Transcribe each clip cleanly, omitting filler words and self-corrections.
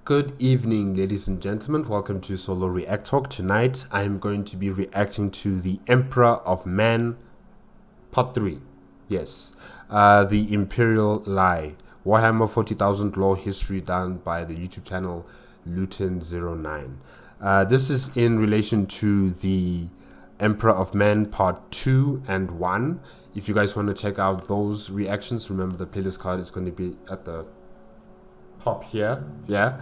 Good evening, ladies and gentlemen. Welcome to Solo ReacTalk. Tonight, I am going to be reacting to the Emperor of Man, Part 3. Yes, the Imperial Lie. Warhammer 40,000 lore history done by the YouTube channel Luton09. This is in relation to the Emperor of Man Part 2 and 1. If you guys want to check out those reactions, remember the playlist card is going to be at the top here. Yeah.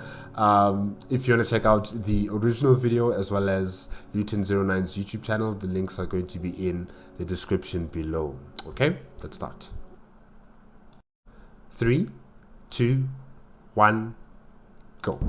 If you want to check out the original video as well as Luton09's YouTube channel, the links are going to be in the description below. Okay, let's start. 3, 2, 1, go.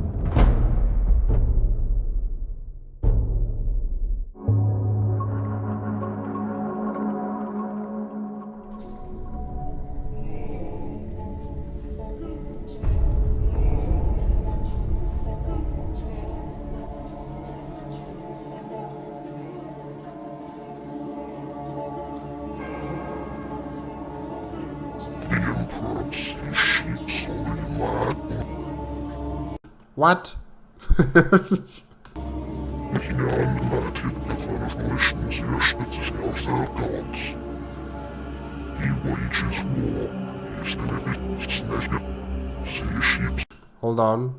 What? Hold on.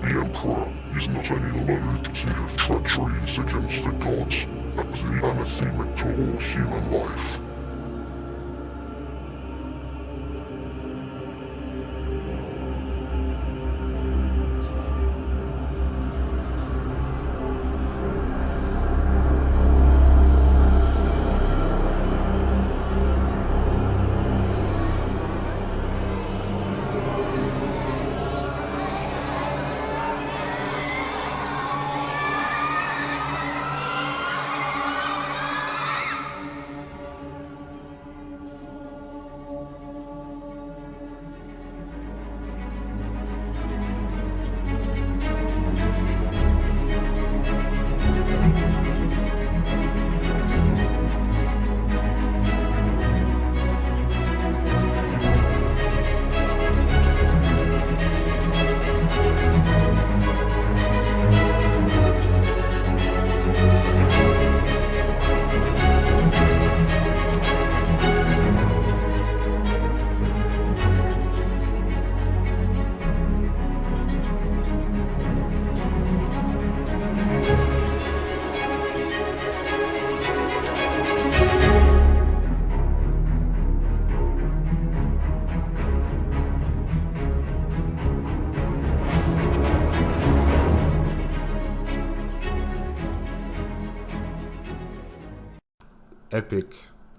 The Emperor is not only loathed of treacheries against the gods, but the anathema to all human life.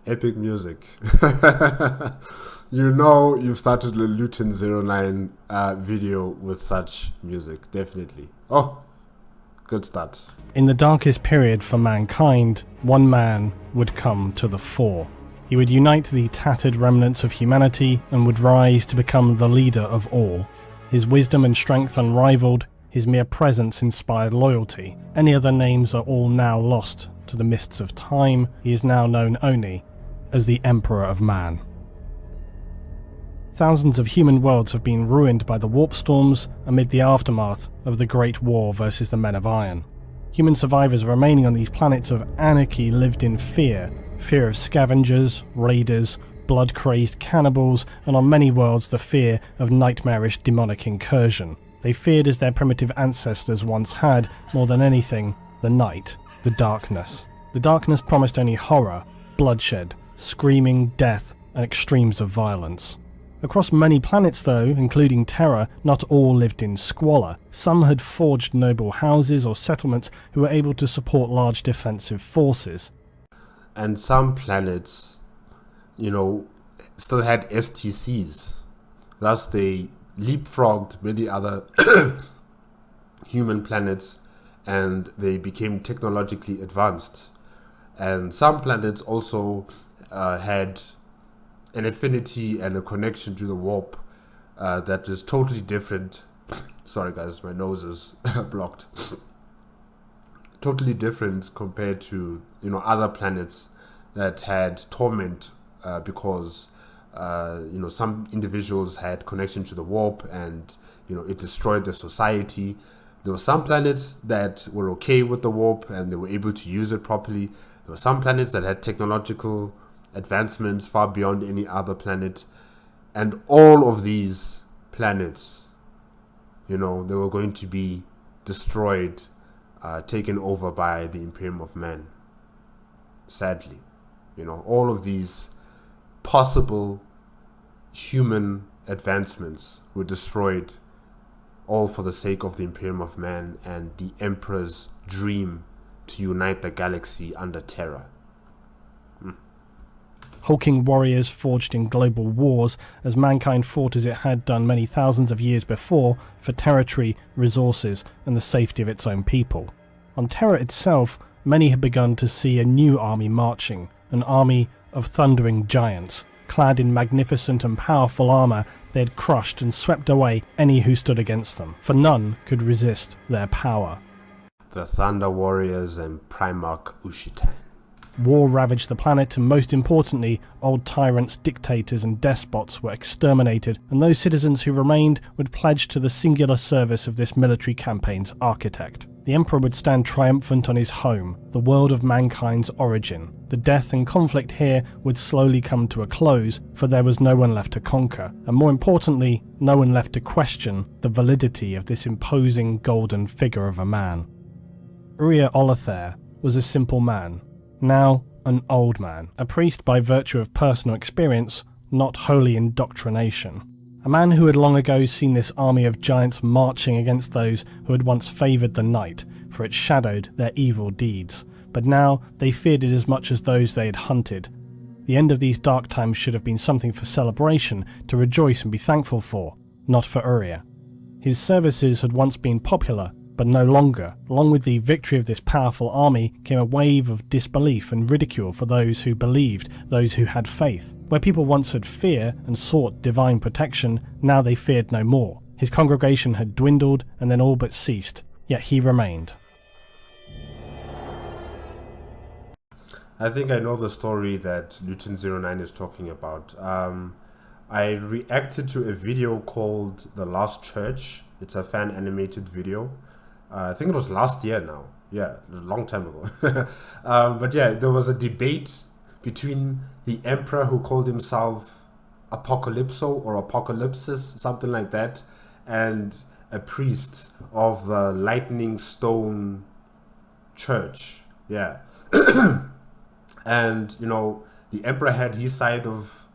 Epic music. You know you've started the Luton09 video with such music, definitely. Oh, good start. In the darkest period for mankind, one man would come to the fore. He would unite the tattered remnants of humanity and would rise to become the leader of all. His wisdom and strength unrivaled, his mere presence inspired loyalty. Any other names are all now lost to the mists of time. He is now known only as the Emperor of Man. Thousands of human worlds have been ruined by the warp storms amid the aftermath of the Great War versus the Men of Iron. Human survivors remaining on these planets of anarchy lived in fear of scavengers, raiders, blood-crazed cannibals, and on many worlds the fear of nightmarish demonic incursion. They feared, as their primitive ancestors once had, more than anything, the night. The darkness. The darkness promised only horror, bloodshed, screaming, death, and extremes of violence. Across many planets though, including Terra, not all lived in squalor. Some had forged noble houses or settlements who were able to support large defensive forces. And some planets, still had STCs. Thus they leapfrogged many other human planets and they became technologically advanced. And some planets also had an affinity and a connection to the warp that is totally different. Sorry guys, my nose is blocked. totally different compared to, other planets that had torment because some individuals had connection to the warp, and it destroyed their society. There were some planets that were okay with the warp and they were able to use it properly. There were some planets that had technological advancements far beyond any other planet, and all of these planets, they were going to be destroyed, taken over by the Imperium of Man. Sadly, all of these possible human advancements were destroyed, all for the sake of the Imperium of Man and the Emperor's dream to unite the galaxy under Terra. Hulking warriors forged in global wars as mankind fought as it had done many thousands of years before for territory, resources and the safety of its own people. On Terra itself, many had begun to see a new army marching, an army of thundering giants. Clad in magnificent and powerful armour, they had crushed and swept away any who stood against them, for none could resist their power. The Thunder Warriors and Primarch Ushitan. War ravaged the planet, and most importantly, old tyrants, dictators and despots were exterminated, and those citizens who remained would pledge to the singular service of this military campaign's architect. The Emperor would stand triumphant on his home, the world of mankind's origin. The death and conflict here would slowly come to a close, for there was no one left to conquer, and more importantly, no one left to question the validity of this imposing golden figure of a man. Uriah Olather was a simple man, now an old man, a priest by virtue of personal experience, not holy indoctrination. A man who had long ago seen this army of giants marching against those who had once favoured the night, for it shadowed their evil deeds, but now they feared it as much as those they had hunted. The end of these dark times should have been something for celebration, to rejoice and be thankful for, not for Uriah. His services had once been popular, but no longer. Along with the victory of this powerful army came a wave of disbelief and ridicule for those who believed, those who had faith. Where people once had fear and sought divine protection, now they feared no more. His congregation had dwindled and then all but ceased, yet he remained. I think I know the story that Luton09 is talking about. I reacted to a video called The Last Church. It's a fan animated video. I think it was last year now. Yeah, a long time ago. But yeah, there was a debate between the emperor, who called himself Apocalypso or Apocalypsis, something like that, and a priest of the Lightning Stone Church. Yeah. And, the emperor had his side of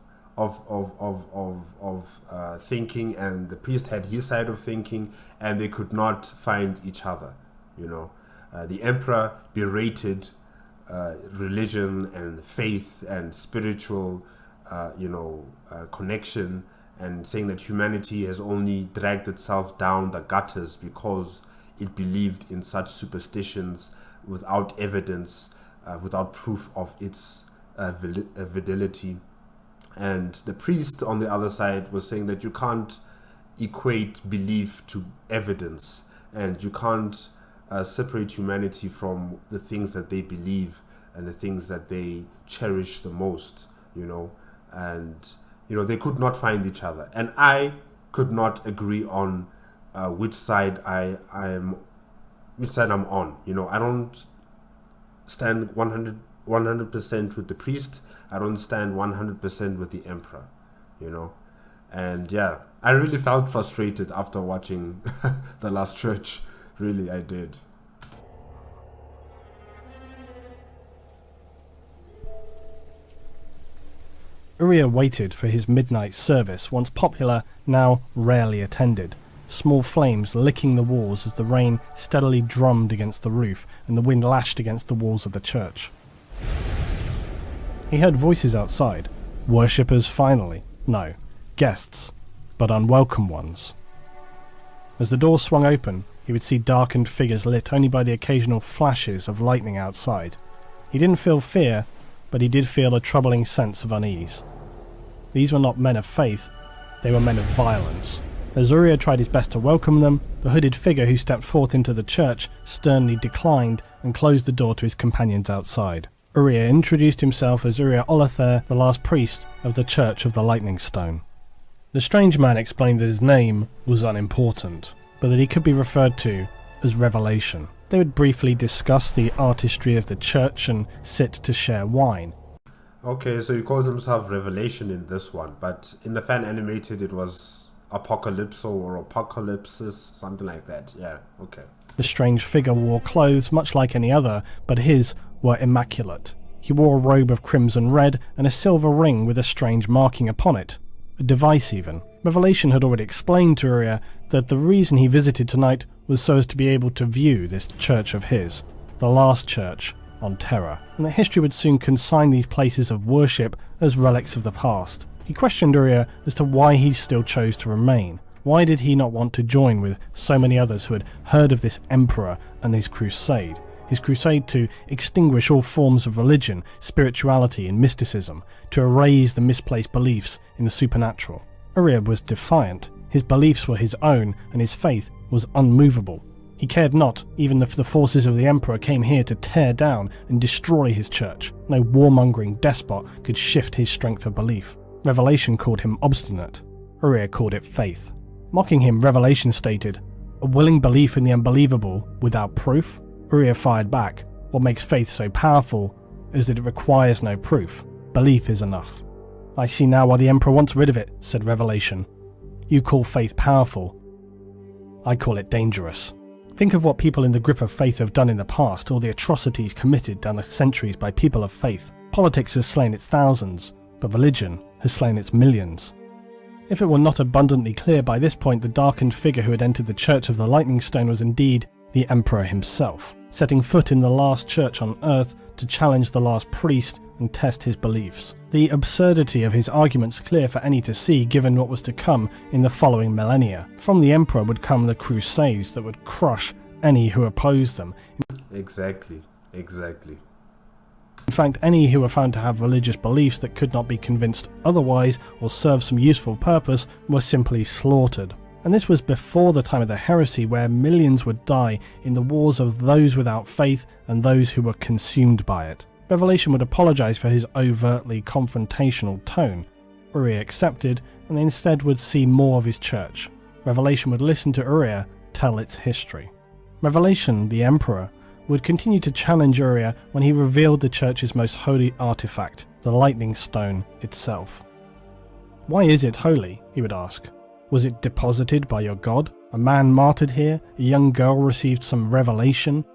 thinking, and the priest had his side of thinking, and they could not find each other. The emperor berated religion and faith and spiritual connection, and saying that humanity has only dragged itself down the gutters because it believed in such superstitions without evidence, without proof of its validity. And the priest on the other side was saying that you can't equate belief to evidence, and you can't separate humanity from the things that they believe and the things that they cherish the most, and they could not find each other, and I could not agree on which side I'm on. I don't stand 100% with the priest. I don't stand 100% with the emperor, and yeah, I really felt frustrated after watching The Last Church. Really, I did. Uriah waited for his midnight service, once popular, now rarely attended. Small flames licking the walls as the rain steadily drummed against the roof and the wind lashed against the walls of the church. He heard voices outside. Worshippers finally. No, guests, but unwelcome ones. As the door swung open, he would see darkened figures lit only by the occasional flashes of lightning outside. He didn't feel fear, but he did feel a troubling sense of unease. These were not men of faith, they were men of violence. As Uriah tried his best to welcome them, the hooded figure who stepped forth into the church sternly declined and closed the door to his companions outside. Uriah introduced himself as Uriah Olather, the last priest of the Church of the Lightning Stone. The strange man explained that his name was unimportant, but that he could be referred to as Revelation. They would briefly discuss the artistry of the church and sit to share wine. Okay, so he calls himself Revelation in this one, but in the fan animated it was Apocalypso or Apocalypsis, something like that. Yeah, okay. The strange figure wore clothes much like any other, but his were immaculate. He wore a robe of crimson red and a silver ring with a strange marking upon it. A device even. Revelation had already explained to Uriah that the reason he visited tonight was so as to be able to view this church of his, the last church on Terra, and that history would soon consign these places of worship as relics of the past. He questioned Uriah as to why he still chose to remain. Why did he not want to join with so many others who had heard of this emperor and his crusade to extinguish all forms of religion, spirituality and mysticism, to erase the misplaced beliefs in the supernatural? Uriah was defiant. His beliefs were his own and his faith was unmovable. He cared not even if the forces of the emperor came here to tear down and destroy his church. No warmongering despot could shift his strength of belief. Revelation called him obstinate. Uriah called it faith. Mocking him, Revelation stated, "A willing belief in the unbelievable without proof?" Uriah fired back, "What makes faith so powerful is that it requires no proof. Belief is enough." "I see now why the emperor wants rid of it," said Revelation. "You call faith powerful. I call it dangerous. Think of what people in the grip of faith have done in the past, all the atrocities committed down the centuries by people of faith. Politics has slain its thousands, but religion has slain its millions." If it were not abundantly clear by this point, the darkened figure who had entered the Church of the Lightning Stone was indeed the Emperor himself, setting foot in the last church on Earth to challenge the last priest and test his beliefs. The absurdity of his arguments clear for any to see given what was to come in the following millennia. From the Emperor would come the Crusades that would crush any who opposed them. Exactly. In fact, any who were found to have religious beliefs that could not be convinced otherwise or serve some useful purpose were simply slaughtered. And this was before the time of the heresy, where millions would die in the wars of those without faith and those who were consumed by it. Revelation would apologize for his overtly confrontational tone. Uriah accepted, and they instead would see more of his church. Revelation would listen to Uriah tell its history. Revelation, the Emperor, would continue to challenge Uriah when he revealed the church's most holy artifact, the Lightning Stone itself. "Why is it holy?" he would ask. "Was it deposited by your god? A man martyred here? A young girl received some revelation?"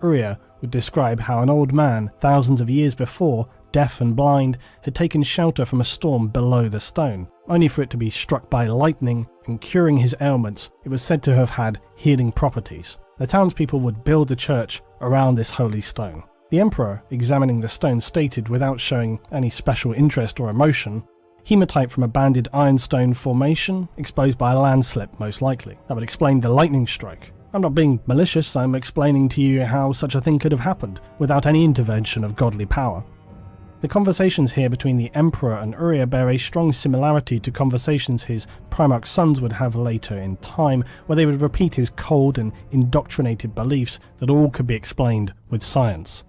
Uriah would describe how an old man, thousands of years before, deaf and blind, had taken shelter from a storm below the stone, only for it to be struck by lightning, and curing his ailments, it was said to have had healing properties. The townspeople would build the church around this holy stone. The Emperor, examining the stone, stated without showing any special interest or emotion, "Hematite from a banded ironstone formation, exposed by a landslip most likely. That would explain the lightning strike. I'm not being malicious, I'm explaining to you how such a thing could have happened, without any intervention of godly power." The conversations here between the Emperor and Uriah bear a strong similarity to conversations his Primarch sons would have later in time, where they would repeat his cold and indoctrinated beliefs that all could be explained with science.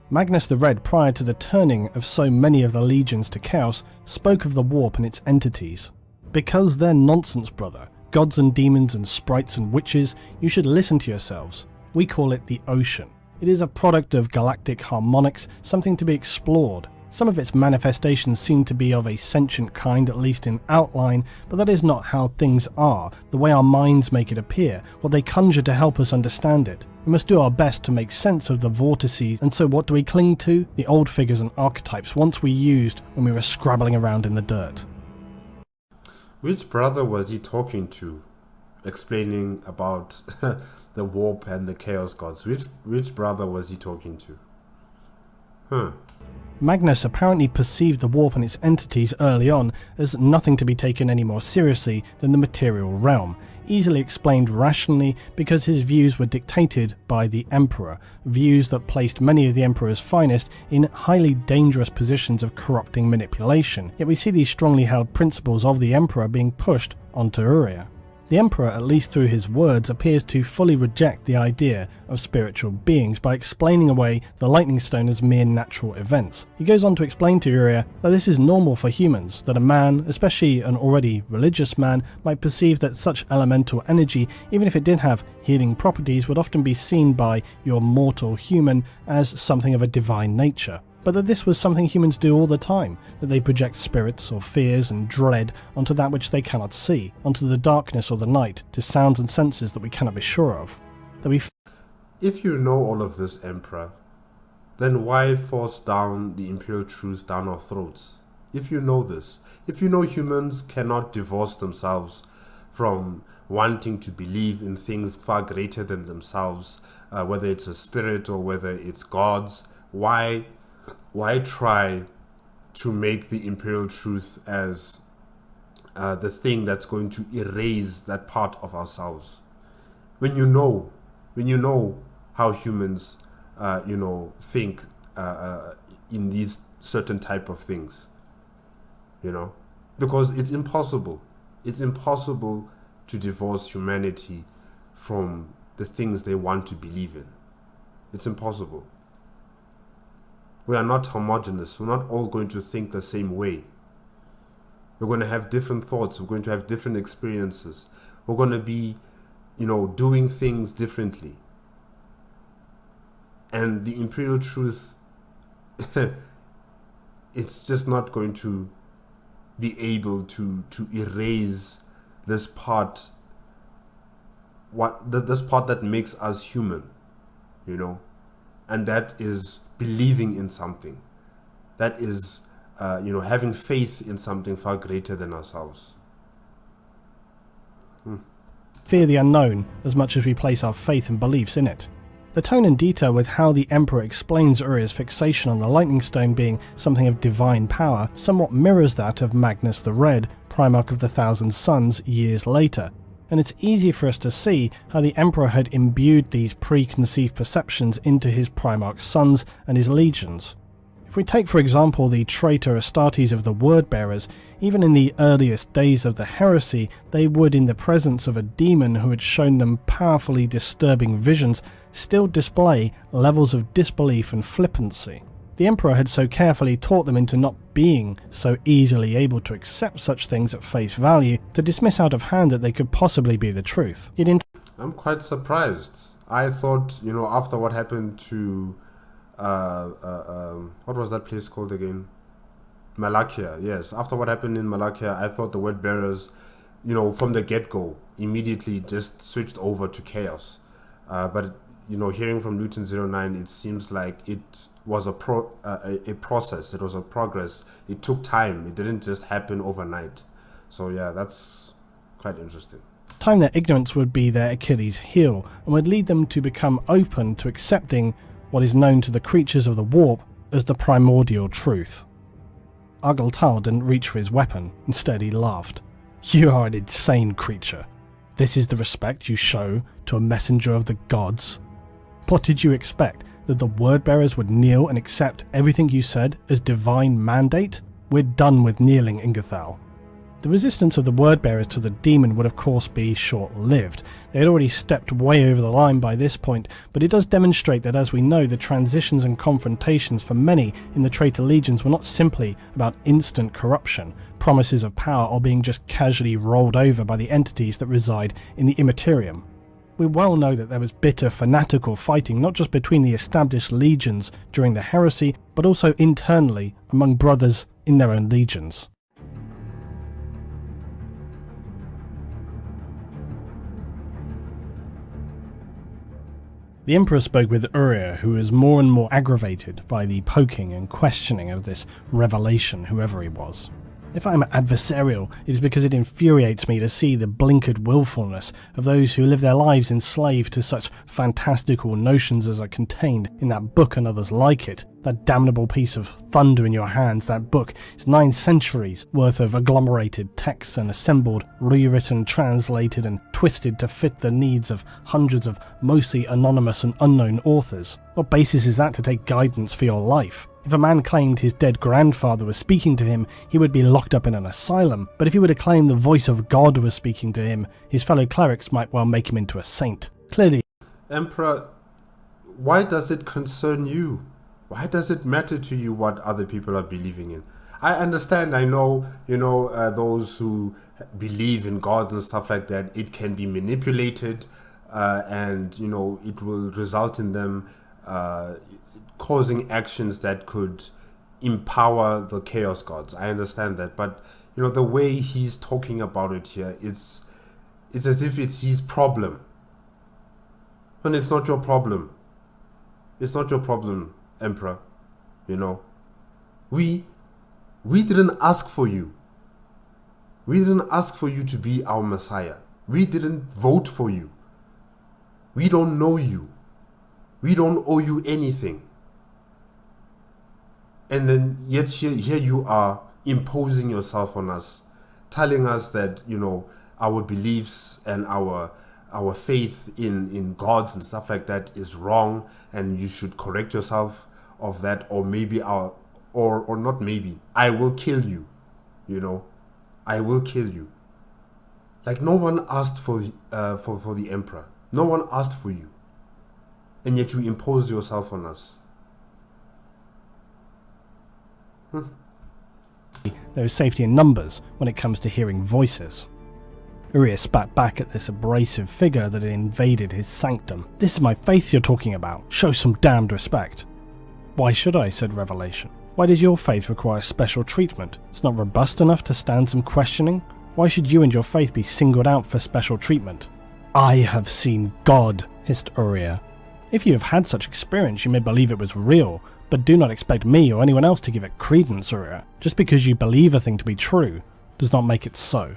Magnus the Red, prior to the turning of so many of the legions to chaos, spoke of the warp and its entities. "Because they're nonsense, brother. Gods and demons and sprites and witches, you should listen to yourselves. We call it the ocean. It is a product of galactic harmonics, something to be explored. Some of its manifestations seem to be of a sentient kind, at least in outline, but that is not how things are, the way our minds make it appear, what they conjure to help us understand it. We must do our best to make sense of the vortices, and so what do we cling to? The old figures and archetypes once we used when we were scrabbling around in the dirt." Which brother was he talking to? Explaining about the warp and the chaos gods. Which brother was he talking to? Magnus apparently perceived the warp and its entities early on as nothing to be taken any more seriously than the material realm, easily explained rationally because his views were dictated by the Emperor, views that placed many of the Emperor's finest in highly dangerous positions of corrupting manipulation. Yet we see these strongly held principles of the Emperor being pushed onto Uriah. The Emperor, at least through his words, appears to fully reject the idea of spiritual beings by explaining away the lightning stone as mere natural events. He goes on to explain to Uriah that this is normal for humans, that a man, especially an already religious man, might perceive that such elemental energy, even if it did have healing properties, would often be seen by your mortal human as something of a divine nature. But that this was something humans do all the time, that they project spirits or fears and dread onto that which they cannot see, onto the darkness or the night, to sounds and senses that we cannot be sure of. That we If you know all of this, Emperor, then why force down the Imperial Truth down our throats? If you know this, if you know humans cannot divorce themselves from wanting to believe in things far greater than themselves, whether it's a spirit or whether it's gods, why try to make the Imperial Truth as the thing that's going to erase that part of ourselves? When you know how humans, think in these certain type of things, because it's impossible. It's impossible to divorce humanity from the things they want to believe in. It's impossible. We are not homogeneous. We're not all going to think the same way. We're going to have different thoughts. We're going to have different experiences. We're going to be, doing things differently. And the Imperial Truth, it's just not going to be able to erase this part, this part that makes us human, and that is believing in something, that is having faith in something far greater than ourselves. fear the unknown as much as we place our faith and beliefs in it. The tone and detail with how the Emperor explains Uriah's fixation on the lightning stone being something of divine power somewhat mirrors that of Magnus the Red, Primarch of the Thousand Suns, years later, and it's easy for us to see how the Emperor had imbued these preconceived perceptions into his Primarch's sons and his legions. If we take for example the traitor Astartes of the Word-Bearers, even in the earliest days of the heresy, they would, in the presence of a demon who had shown them powerfully disturbing visions, still display levels of disbelief and flippancy. The Emperor had so carefully taught them into not being so easily able to accept such things at face value, to dismiss out of hand that they could possibly be the truth. I'm quite surprised. I thought, after what happened to what was that place called again? Malakia, yes. After what happened in Malakia, I thought the word bearers, from the get-go, immediately just switched over to chaos. But hearing from Luton 09, it seems like it was a process. It was a progress. It took time. It didn't just happen overnight. So yeah, that's quite interesting. Time their ignorance would be their Achilles' heel and would lead them to become open to accepting what is known to the creatures of the warp as the Primordial Truth. Argyltal didn't reach for his weapon. Instead, he laughed. "You are an insane creature. This is the respect you show to a messenger of the gods? What did you expect, that the Word-Bearers would kneel and accept everything you said as divine mandate? We're done with kneeling, Ingerthal." The resistance of the Word-Bearers to the demon would of course be short-lived. They had already stepped way over the line by this point, but it does demonstrate that, as we know, the transitions and confrontations for many in the traitor legions were not simply about instant corruption, promises of power, or being just casually rolled over by the entities that reside in the Immaterium. We well know that there was bitter fanatical fighting not just between the established legions during the heresy, but also internally among brothers in their own legions. The Emperor spoke with Uriah, who was more and more aggravated by the poking and questioning of this revelation, whoever he was. If I am adversarial, it is because it infuriates me to see the blinkered willfulness of those who live their lives enslaved to such fantastical notions as are contained in that book and others like it. That damnable piece of thunder in your hands, that book, is 9 centuries worth of agglomerated texts and assembled, rewritten, translated and twisted to fit the needs of hundreds of mostly anonymous and unknown authors. What basis is that to take guidance for your life? If a man claimed his dead grandfather was speaking to him, he would be locked up in an asylum, but if he were to claim the voice of God was speaking to him, his fellow clerics might well make him into a saint. Clearly, Emperor, why does it concern you? Why does it matter to you what other people are believing in? I understand, I know, those who believe in God and stuff like that, it can be manipulated and, it will result in them causing actions that could empower the chaos gods. I understand that, but the way he's talking about it here, it's as if it's his problem, and it's not your problem. It's not your problem, Emperor. We didn't ask for you. We didn't ask for you to be our Messiah. We didn't vote for you. We don't know you. We don't owe you anything. And then yet here you are imposing yourself on us, telling us that, our beliefs and our faith in gods and stuff like that is wrong, and you should correct yourself of that, or maybe or not maybe, I will kill you, I will kill you. Like, no one asked for the Emperor. No one asked for you. And yet you impose yourself on us. there is safety in numbers when it comes to hearing voices. Uriah spat back at this abrasive figure that had invaded his sanctum. "This is my faith you're talking about. Show some damned respect." "Why should I?" said Revelation. "Why does your faith require special treatment? It's not robust enough to stand some questioning? Why should you and your faith be singled out for special treatment?" "I have seen God," hissed Uriah. "If you have had such experience, you may believe it was real, but do not expect me or anyone else to give it credence, Uriah. Just because you believe a thing to be true does not make it so."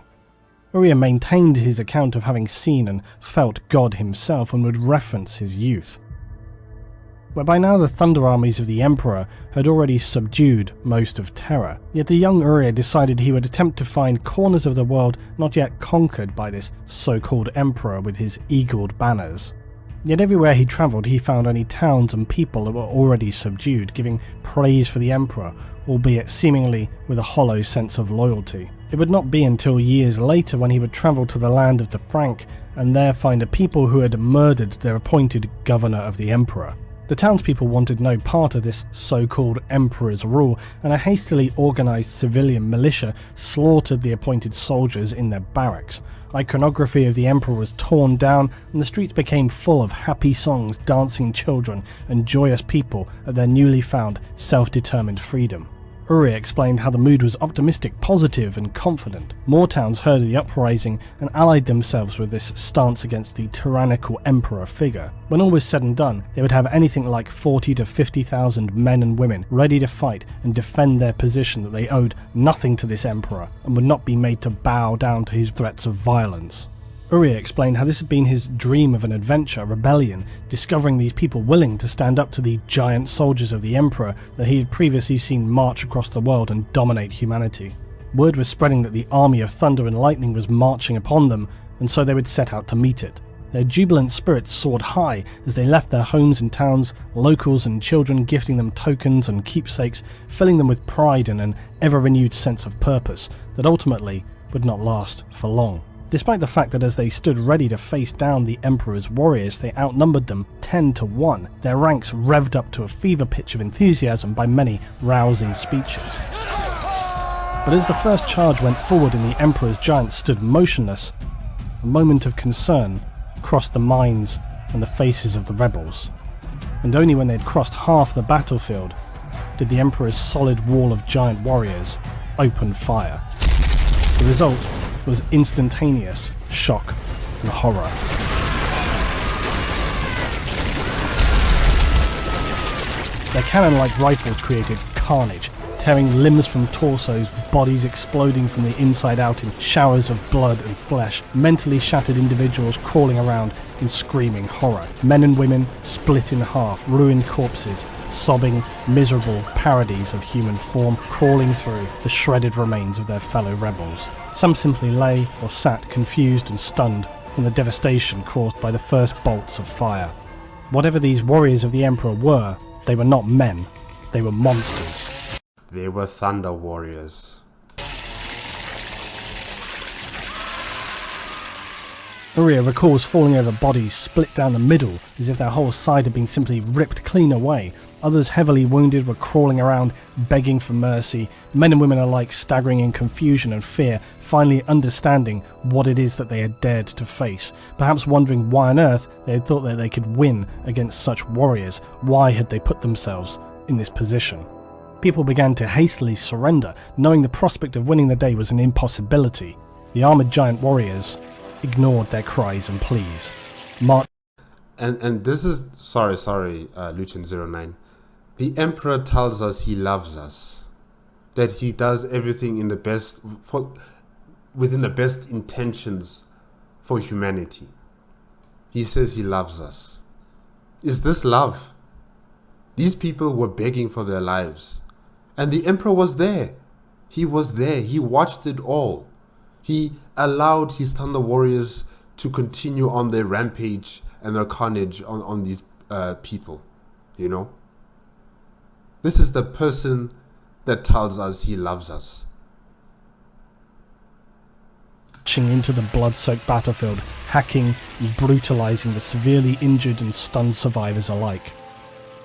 Uriah maintained his account of having seen and felt God himself and would reference his youth. But by now the thunder armies of the Emperor had already subdued most of Terra, yet the young Uriah decided he would attempt to find corners of the world not yet conquered by this so-called Emperor with his eagled banners. Yet everywhere he travelled he found only towns and people that were already subdued, giving praise for the Emperor, albeit seemingly with a hollow sense of loyalty. It would not be until years later when he would travel to the land of the Frank and there find a people who had murdered their appointed governor of the Emperor. The townspeople wanted no part of this so-called Emperor's rule, and a hastily organised civilian militia slaughtered the appointed soldiers in their barracks. Iconography of the Emperor was torn down, and the streets became full of happy songs, dancing children, and joyous people at their newly found self-determined freedom. Uriah explained how the mood was optimistic, positive and confident. More towns heard of the uprising and allied themselves with this stance against the tyrannical emperor figure. When all was said and done, they would have anything like 40 to 50,000 men and women ready to fight and defend their position that they owed nothing to this emperor and would not be made to bow down to his threats of violence. Uriah explained how this had been his dream of an adventure, a rebellion, discovering these people willing to stand up to the giant soldiers of the Emperor that he had previously seen march across the world and dominate humanity. Word was spreading that the army of thunder and lightning was marching upon them, and so they would set out to meet it. Their jubilant spirits soared high as they left their homes and towns, locals and children gifting them tokens and keepsakes, filling them with pride and an ever-renewed sense of purpose that ultimately would not last for long. Despite the fact that as they stood ready to face down the Emperor's warriors, they outnumbered them 10 to 1, their ranks revved up to a fever pitch of enthusiasm by many rousing speeches. But as the first charge went forward and the Emperor's giants stood motionless, a moment of concern crossed the minds and the faces of the rebels. And only when they had crossed half the battlefield did the Emperor's solid wall of giant warriors open fire. The result was instantaneous shock and horror. Their cannon-like rifles created carnage, tearing limbs from torsos, bodies exploding from the inside out in showers of blood and flesh, mentally shattered individuals crawling around in screaming horror, men and women split in half, ruined corpses, sobbing, miserable parodies of human form crawling through the shredded remains of their fellow rebels. Some simply lay or sat confused and stunned from the devastation caused by the first bolts of fire. Whatever these warriors of the Emperor were, they were not men, they were monsters. They were thunder warriors. Uriah recalls falling over bodies split down the middle as if their whole side had been simply ripped clean away. Others heavily wounded were crawling around, begging for mercy, men and women alike staggering in confusion and fear, finally understanding what it is that they had dared to face, perhaps wondering why on earth they had thought that they could win against such warriors. Why had they put themselves in this position? People began to hastily surrender, knowing the prospect of winning the day was an impossibility. The armoured giant warriors ignored their cries and pleas. And this is sorry, Lucian09. The Emperor tells us he loves us, that he does everything in the best within the best intentions for humanity. He says he loves us. Is this love? These people were begging for their lives, and the Emperor was there. He was there. He watched it all. He allowed his Thunder Warriors to continue on their rampage and their carnage on these people, you know? This is the person that tells us he loves us. Marching into the blood-soaked battlefield, hacking and brutalizing the severely injured and stunned survivors alike.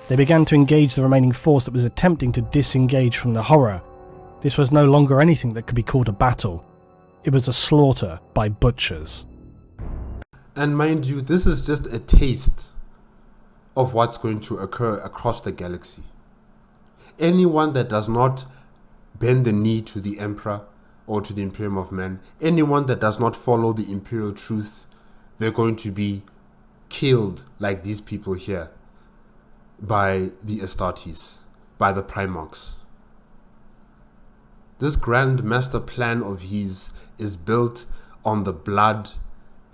They began to engage the remaining force that was attempting to disengage from the horror. This was no longer anything that could be called a battle. It was a slaughter by butchers. And mind you, this is just a taste of what's going to occur across the galaxy. Anyone that does not bend the knee to the Emperor or to the Imperium of Man, anyone that does not follow the Imperial Truth, they're going to be killed like these people here by the Astartes, by the Primarchs. This grand master plan of his is built on the blood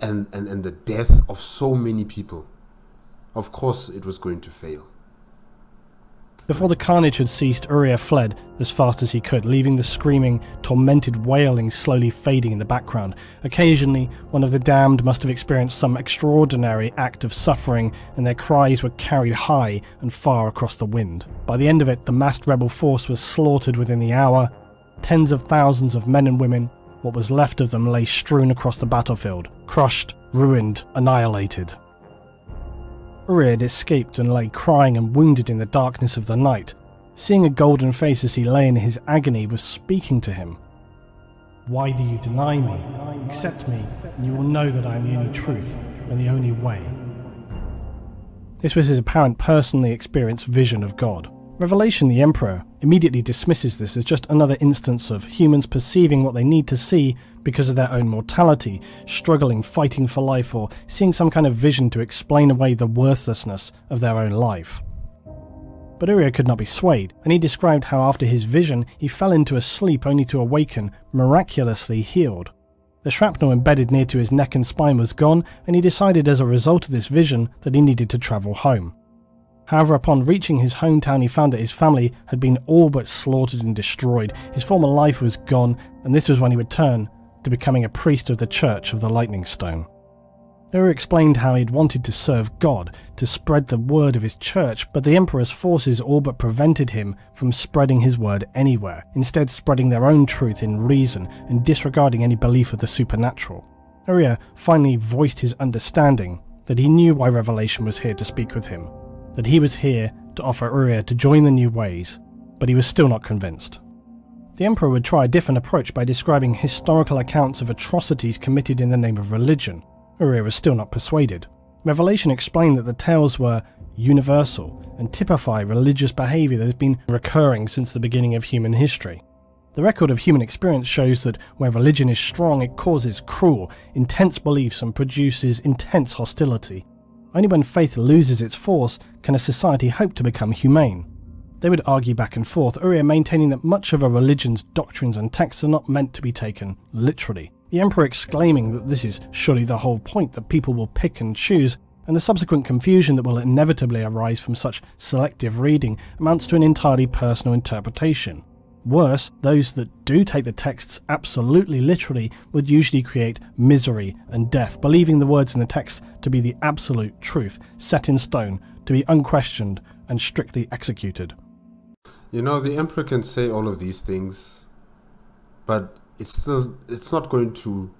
and the death of so many people. Of course it was going to fail. Before the carnage had ceased, Uriah fled as fast as he could, leaving the screaming, tormented wailing slowly fading in the background. Occasionally, one of the damned must have experienced some extraordinary act of suffering, and their cries were carried high and far across the wind. By the end of it, the massed rebel force was slaughtered within the hour. Tens of thousands of men and women, what was left of them, lay strewn across the battlefield, crushed, ruined, annihilated. Uriah had escaped and lay crying and wounded in the darkness of the night. Seeing a golden face as he lay in his agony was speaking to him. "Why do you deny me? Accept me, and you will know that I am the only truth and the only way." This was his apparent personally experienced vision of God. Revelation, the Emperor, immediately dismisses this as just another instance of humans perceiving what they need to see because of their own mortality, struggling, fighting for life, or seeing some kind of vision to explain away the worthlessness of their own life. But Uriah could not be swayed, and he described how after his vision he fell into a sleep only to awaken, miraculously healed. The shrapnel embedded near to his neck and spine was gone, and he decided as a result of this vision that he needed to travel home. However, upon reaching his hometown, he found that his family had been all but slaughtered and destroyed. His former life was gone, and this was when he would turn to becoming a priest of the Church of the Lightning Stone. Uriah explained how he had wanted to serve God, to spread the word of his church, but the Emperor's forces all but prevented him from spreading his word anywhere, instead spreading their own truth in reason and disregarding any belief of the supernatural. Uriah finally voiced his understanding that he knew why Revelation was here to speak with him, that he was here to offer Uriah to join the new ways, but he was still not convinced. The Emperor would try a different approach by describing historical accounts of atrocities committed in the name of religion. Uriah was still not persuaded. Revelation explained that the tales were universal and typify religious behaviour that has been recurring since the beginning of human history. The record of human experience shows that where religion is strong, it causes cruel, intense beliefs and produces intense hostility. Only when faith loses its force can a society hope to become humane. They would argue back and forth, Uriah maintaining that much of a religion's doctrines and texts are not meant to be taken literally. The Emperor exclaiming that this is surely the whole point, that people will pick and choose, and the subsequent confusion that will inevitably arise from such selective reading amounts to an entirely personal interpretation. Worse, those that do take the texts absolutely literally would usually create misery and death, believing the words in the text to be the absolute truth, set in stone, to be unquestioned and strictly executed. You know, the Emperor can say all of these things, but it's not going to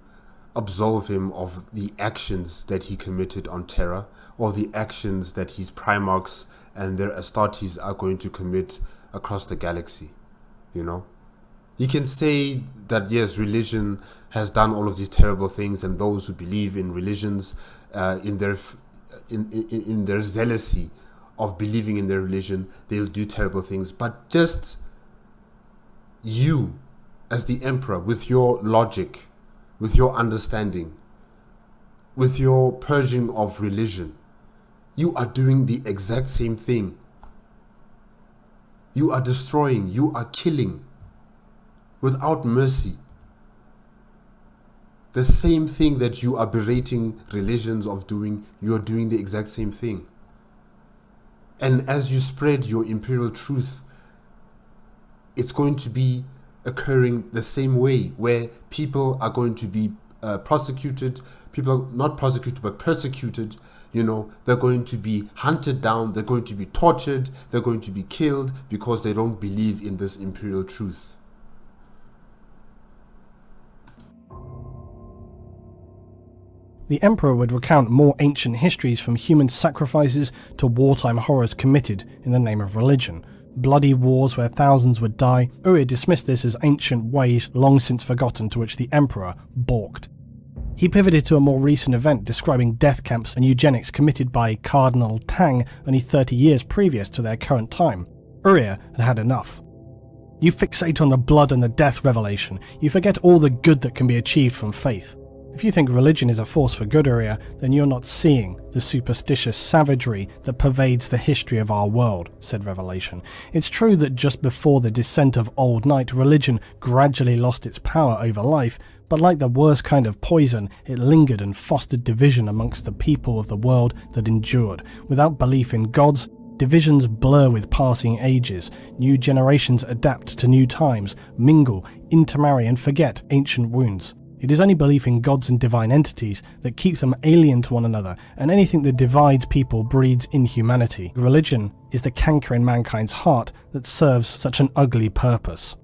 absolve him of the actions that he committed on Terra, or the actions that his Primarchs and their Astartes are going to commit across the galaxy. You know, he can say that yes, religion has done all of these terrible things, and those who believe in religions, in their zealousy of believing in their religion, they'll do terrible things. But just you, as the Emperor, with your logic, with your understanding, with your purging of religion, you are doing the exact same thing. You are destroying, you are killing without mercy. The same thing that you are berating religions of doing, you are doing the exact same thing. And as you spread your Imperial Truth, it's going to be occurring the same way, where people are going to be prosecuted, people are not prosecuted but persecuted. You know, they're going to be hunted down, they're going to be tortured, they're going to be killed because they don't believe in this Imperial Truth. The Emperor would recount more ancient histories, from human sacrifices to wartime horrors committed in the name of religion. Bloody wars where thousands would die. Uriah dismissed this as ancient ways long since forgotten, to which the Emperor balked. He pivoted to a more recent event describing death camps and eugenics committed by Cardinal Tang only 30 years previous to their current time. Uriah had had enough. You fixate on the blood and the death revelation. You forget all the good that can be achieved from faith. If you think religion is a force for good, Uriah, then you're not seeing the superstitious savagery that pervades the history of our world, said Revelation. It's true that just before the descent of Old Night, religion gradually lost its power over life, but like the worst kind of poison, it lingered and fostered division amongst the people of the world that endured. Without belief in gods, divisions blur with passing ages. New generations adapt to new times, mingle, intermarry and forget ancient wounds. It is only belief in gods and divine entities that keeps them alien to one another, and anything that divides people breeds inhumanity. Religion is the canker in mankind's heart that serves such an ugly purpose.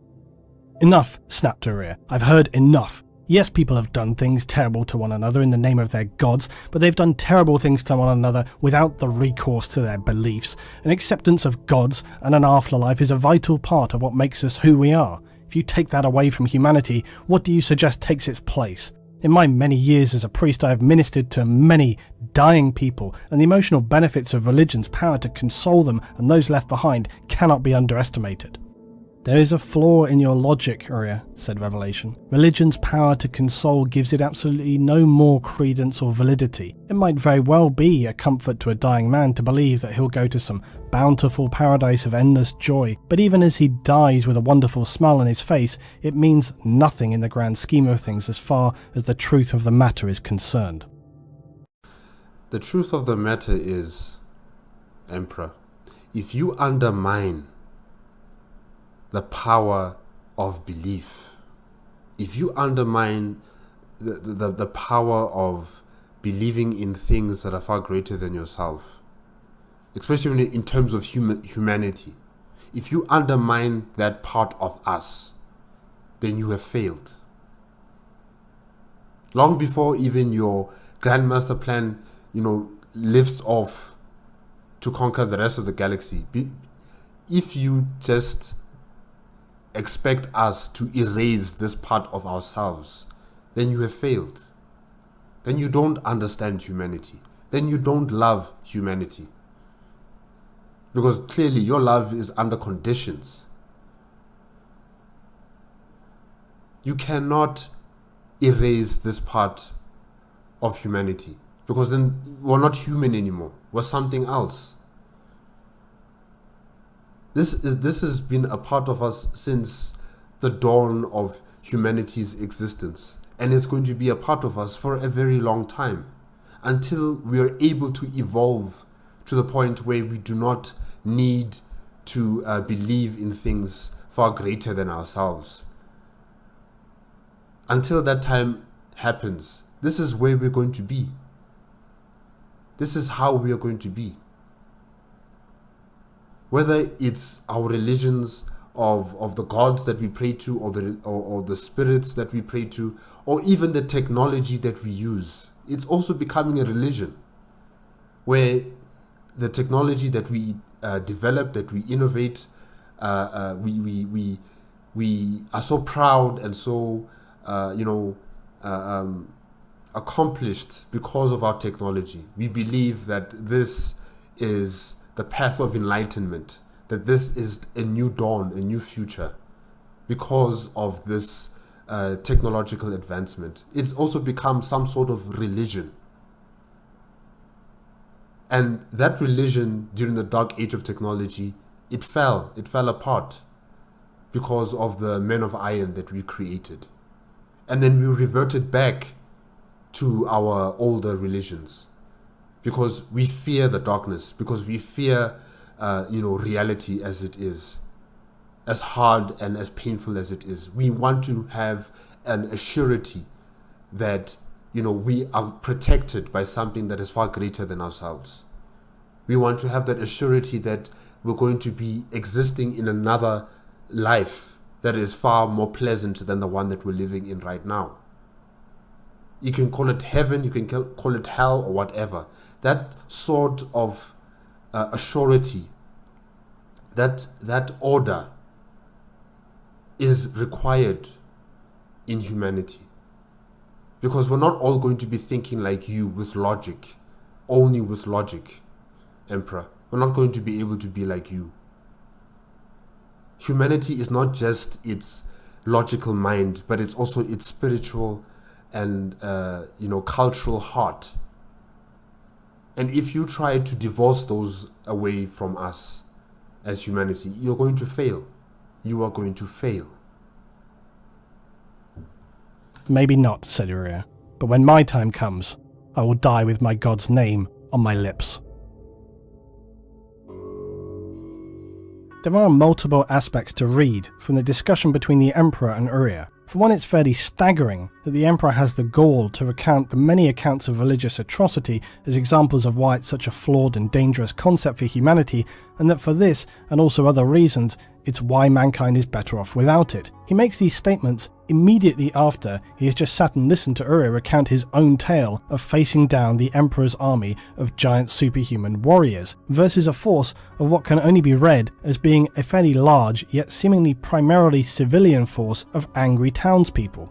Enough, snapped Uriah. I've heard enough. Yes, people have done things terrible to one another in the name of their gods, but they've done terrible things to one another without the recourse to their beliefs. An acceptance of gods and an afterlife is a vital part of what makes us who we are. If you take that away from humanity, what do you suggest takes its place? In my many years as a priest, I have ministered to many dying people, and the emotional benefits of religion's power to console them and those left behind cannot be underestimated. There is a flaw in your logic, Uriah, said Revelation. Religion's power to console gives it absolutely no more credence or validity. It might very well be a comfort to a dying man to believe that he'll go to some bountiful paradise of endless joy, but even as he dies with a wonderful smile on his face, it means nothing in the grand scheme of things as far as the truth of the matter is concerned. The truth of the matter is, Emperor, if you undermine the power of belief, if you undermine the power of believing in things that are far greater than yourself, especially in terms of humanity, if you undermine that part of us, then you have failed. Long before even your Grandmaster Plan, lifts off to conquer the rest of the galaxy, if you just expect us to erase this part of ourselves, then you have failed. Then you don't understand humanity. Then you don't love humanity. Because clearly your love is under conditions. You cannot erase this part of humanity, because then we're not human anymore. We're something else. This has been a part of us since the dawn of humanity's existence, and it's going to be a part of us for a very long time, until we are able to evolve to the point where we do not need to believe in things far greater than ourselves. Until that time happens, this is where we're going to be. This is how we are going to be. Whether it's our religions of the gods that we pray to, or the spirits that we pray to, or even the technology that we use, it's also becoming a religion, where the technology that we develop, that we innovate, we are so proud and so accomplished because of our technology. We believe that this is the path of enlightenment, that this is a new dawn, a new future, because of this technological advancement. It's also become some sort of religion. And that religion, during the dark age of technology, it fell apart because of the men of iron that we created. And then we reverted back to our older religions, because we fear the darkness, because we fear reality as it is, as hard and as painful as it is. We want to have an assurity that we are protected by something that is far greater than ourselves. We want to have that assurity that we're going to be existing in another life that is far more pleasant than the one that we're living in right now. You can call it heaven, you can call it hell, or whatever. That sort of assurity, that order is required in humanity. Because we're not all going to be thinking like you with logic, only with logic, Emperor. We're not going to be able to be like you. Humanity is not just its logical mind, but it's also its spiritual and cultural heart. And if you try to divorce those away from us as humanity, you're going to fail. You are going to fail. Maybe not, said Uria, but when my time comes, I will die with my god's name on my lips. There are multiple aspects to read from the discussion between the Emperor and Uria. For one, it's fairly staggering that the Emperor has the gall to recount the many accounts of religious atrocity as examples of why it's such a flawed and dangerous concept for humanity, and that for this, and also other reasons, it's why mankind is better off without it. He makes these statements immediately after he has just sat and listened to Uria recount his own tale of facing down the Emperor's army of giant superhuman warriors, versus a force of what can only be read as being a fairly large, yet seemingly primarily civilian force of angry townspeople.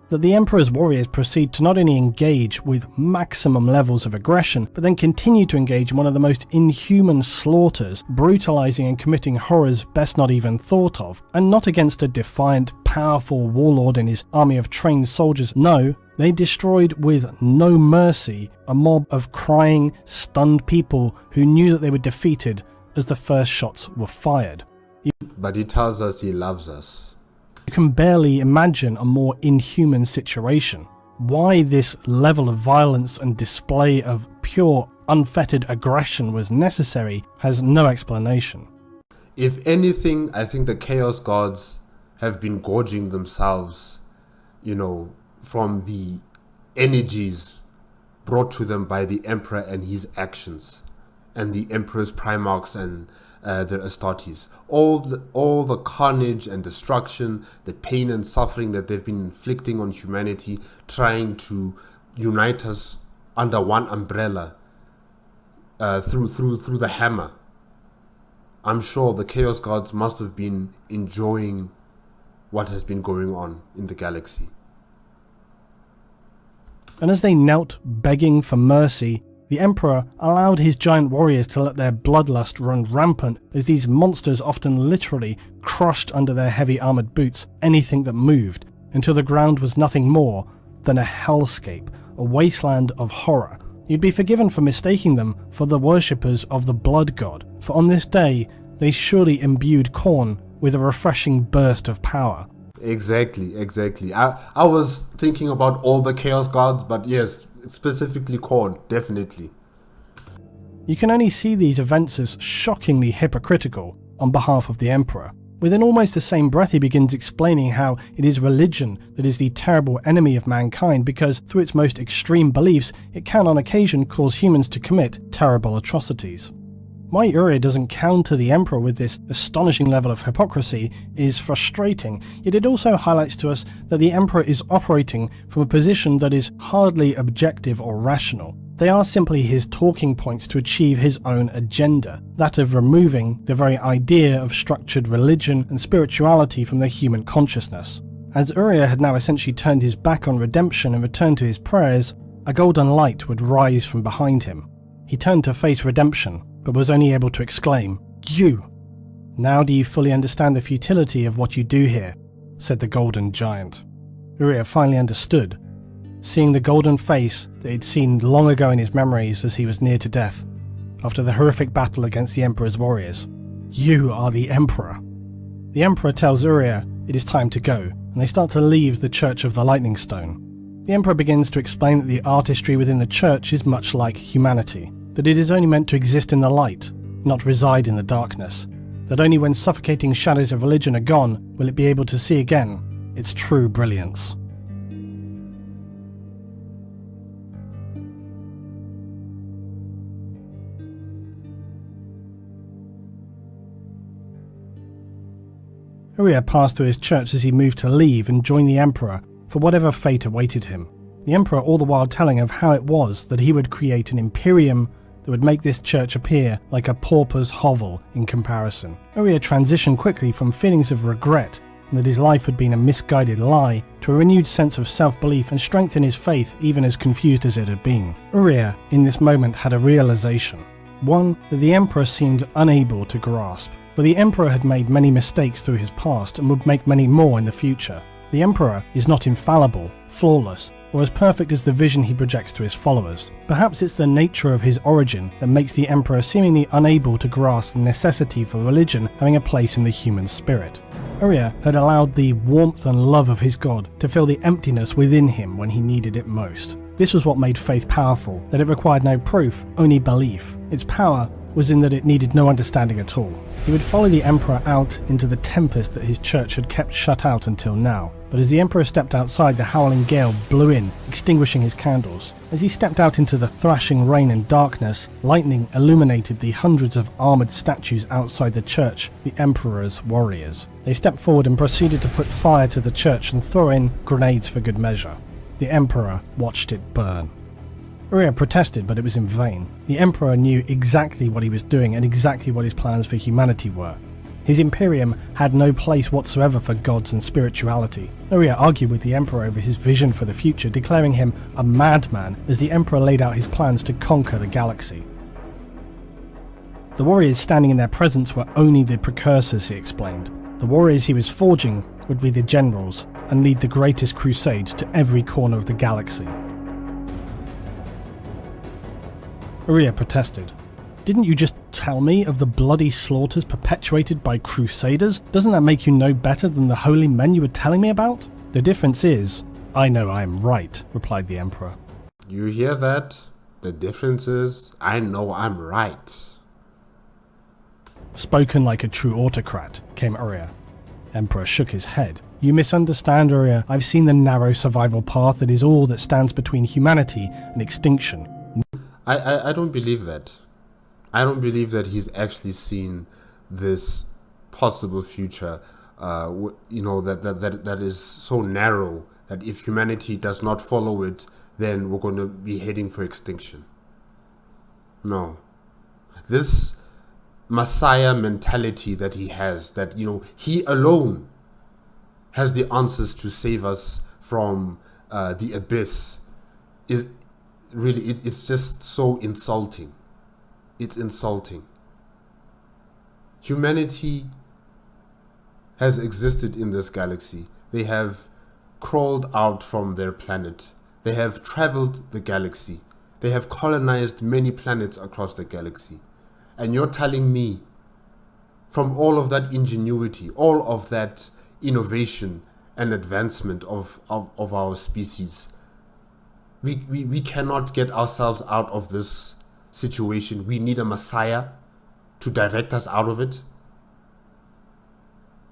That the Emperor's warriors proceed to not only engage with maximum levels of aggression, but then continue to engage in one of the most inhuman slaughters, brutalizing and committing horrors best not even thought of, and not against a defiant, powerful warlord and his army of trained soldiers. No, they destroyed with no mercy a mob of crying, stunned people who knew that they were defeated as the first shots were fired. But he tells us he loves us. You can barely imagine a more inhuman situation. Why this level of violence and display of pure, unfettered aggression was necessary has no explanation. If anything, I think the Chaos Gods have been gorging themselves, from the energies brought to them by the Emperor and his actions, and the Emperor's Primarchs and their Astartes. All the carnage and destruction, the pain and suffering that they've been inflicting on humanity, trying to unite us under one umbrella through the hammer. I'm sure the Chaos Gods must have been enjoying what has been going on in the galaxy. And as they knelt begging for mercy, the Emperor allowed his giant warriors to let their bloodlust run rampant as these monsters often literally crushed under their heavy armoured boots anything that moved, until the ground was nothing more than a hellscape, a wasteland of horror. You'd be forgiven for mistaking them for the worshippers of the blood god, for on this day They surely imbued Khorne with a refreshing burst of power. Exactly. I was thinking about all the Chaos Gods, but yes, specifically Khorne, definitely. You can only see these events as shockingly hypocritical on behalf of the Emperor. Within almost the same breath, he begins explaining how it is religion that is the terrible enemy of mankind because, through its most extreme beliefs, it can on occasion cause humans to commit terrible atrocities. Why Uriah doesn't counter the Emperor with this astonishing level of hypocrisy is frustrating, yet it also highlights to us that the Emperor is operating from a position that is hardly objective or rational. They are simply his talking points to achieve his own agenda, that of removing the very idea of structured religion and spirituality from the human consciousness. As Uriah had now essentially turned his back on redemption and returned to his prayers, a golden light would rise from behind him. He turned to face redemption, but was only able to exclaim, "You! Now do you fully understand the futility of what you do here?" said the golden giant. Uriah finally understood, seeing the golden face that he'd seen long ago in his memories as he was near to death, after the horrific battle against the Emperor's warriors. "You are the Emperor." The Emperor tells Uriah it is time to go, and they start to leave the Church of the Lightning Stone. The Emperor begins to explain that the artistry within the church is much like humanity, that it is only meant to exist in the light, not reside in the darkness, that only when suffocating shadows of religion are gone will it be able to see again its true brilliance. Uriah passed through his church as he moved to leave and join the Emperor for whatever fate awaited him. The Emperor all the while telling of how it was that he would create an Imperium that would make this church appear like a pauper's hovel in comparison. Uriah transitioned quickly from feelings of regret and that his life had been a misguided lie to a renewed sense of self-belief and strength in his faith, even as confused as it had been. Uriah, in this moment, had a realization. One that the Emperor seemed unable to grasp. But the Emperor had made many mistakes through his past and would make many more in the future. The Emperor is not infallible, flawless, or as perfect as the vision he projects to his followers. Perhaps it's the nature of his origin that makes the Emperor seemingly unable to grasp the necessity for religion having a place in the human spirit. Uriah had allowed the warmth and love of his God to fill the emptiness within him when he needed it most. This was what made faith powerful, that it required no proof, only belief. Its power was in that it needed no understanding at all. He would follow the Emperor out into the tempest that his church had kept shut out until now. But as the Emperor stepped outside, the howling gale blew in, extinguishing his candles. As he stepped out into the thrashing rain and darkness, lightning illuminated the hundreds of armoured statues outside the church, the Emperor's warriors. They stepped forward and proceeded to put fire to the church and throw in grenades for good measure. The Emperor watched it burn. Uriah protested, but it was in vain. The Emperor knew exactly what he was doing and exactly what his plans for humanity were. His Imperium had no place whatsoever for gods and spirituality. Uriah argued with the Emperor over his vision for the future, declaring him a madman as the Emperor laid out his plans to conquer the galaxy. The warriors standing in their presence were only the precursors, he explained. The warriors he was forging would be the generals and lead the greatest crusade to every corner of the galaxy. Uriah protested. "Didn't you just tell me of the bloody slaughters perpetuated by crusaders? Doesn't that make you no better than the holy men you were telling me about?" "The difference is, I know I am right," replied the Emperor. You hear that? The difference is, I know I'm right. "Spoken like a true autocrat," came Uriah. Emperor shook his head. "You misunderstand, Uriah. I've seen the narrow survival path that is all that stands between humanity and extinction." I don't believe that. I don't believe that he's actually seen this possible future, that is so narrow that if humanity does not follow it, then we're going to be heading for extinction. No. This Messiah mentality that he has, that, he alone has the answers to save us from the abyss, is really, it's just so insulting. It's insulting. Humanity has existed in this galaxy. They have crawled out from their planet. They have traveled the galaxy. They have colonized many planets across the galaxy. And you're telling me from all of that ingenuity, all of that innovation and advancement of our species. We cannot get ourselves out of this situation. We need a Messiah to direct us out of it.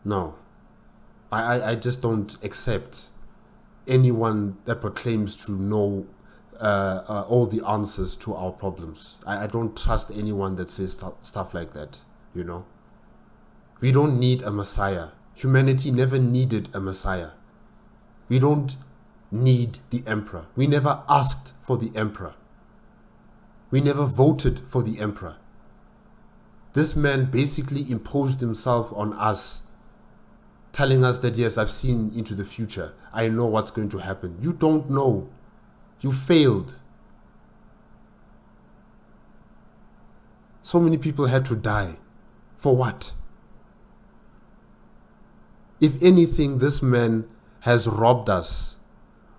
No, I just don't accept anyone that proclaims to know all the answers to our problems. I don't trust anyone that says stuff like that, you know. We don't need a Messiah. Humanity never needed a Messiah. We don't need the emperor. We never asked for the emperor. We never voted for the emperor. This man basically imposed himself on us, telling us that, yes, I've seen into the future. I know what's going to happen. You don't know. You failed. So many people had to die. For what? If anything, this man has robbed us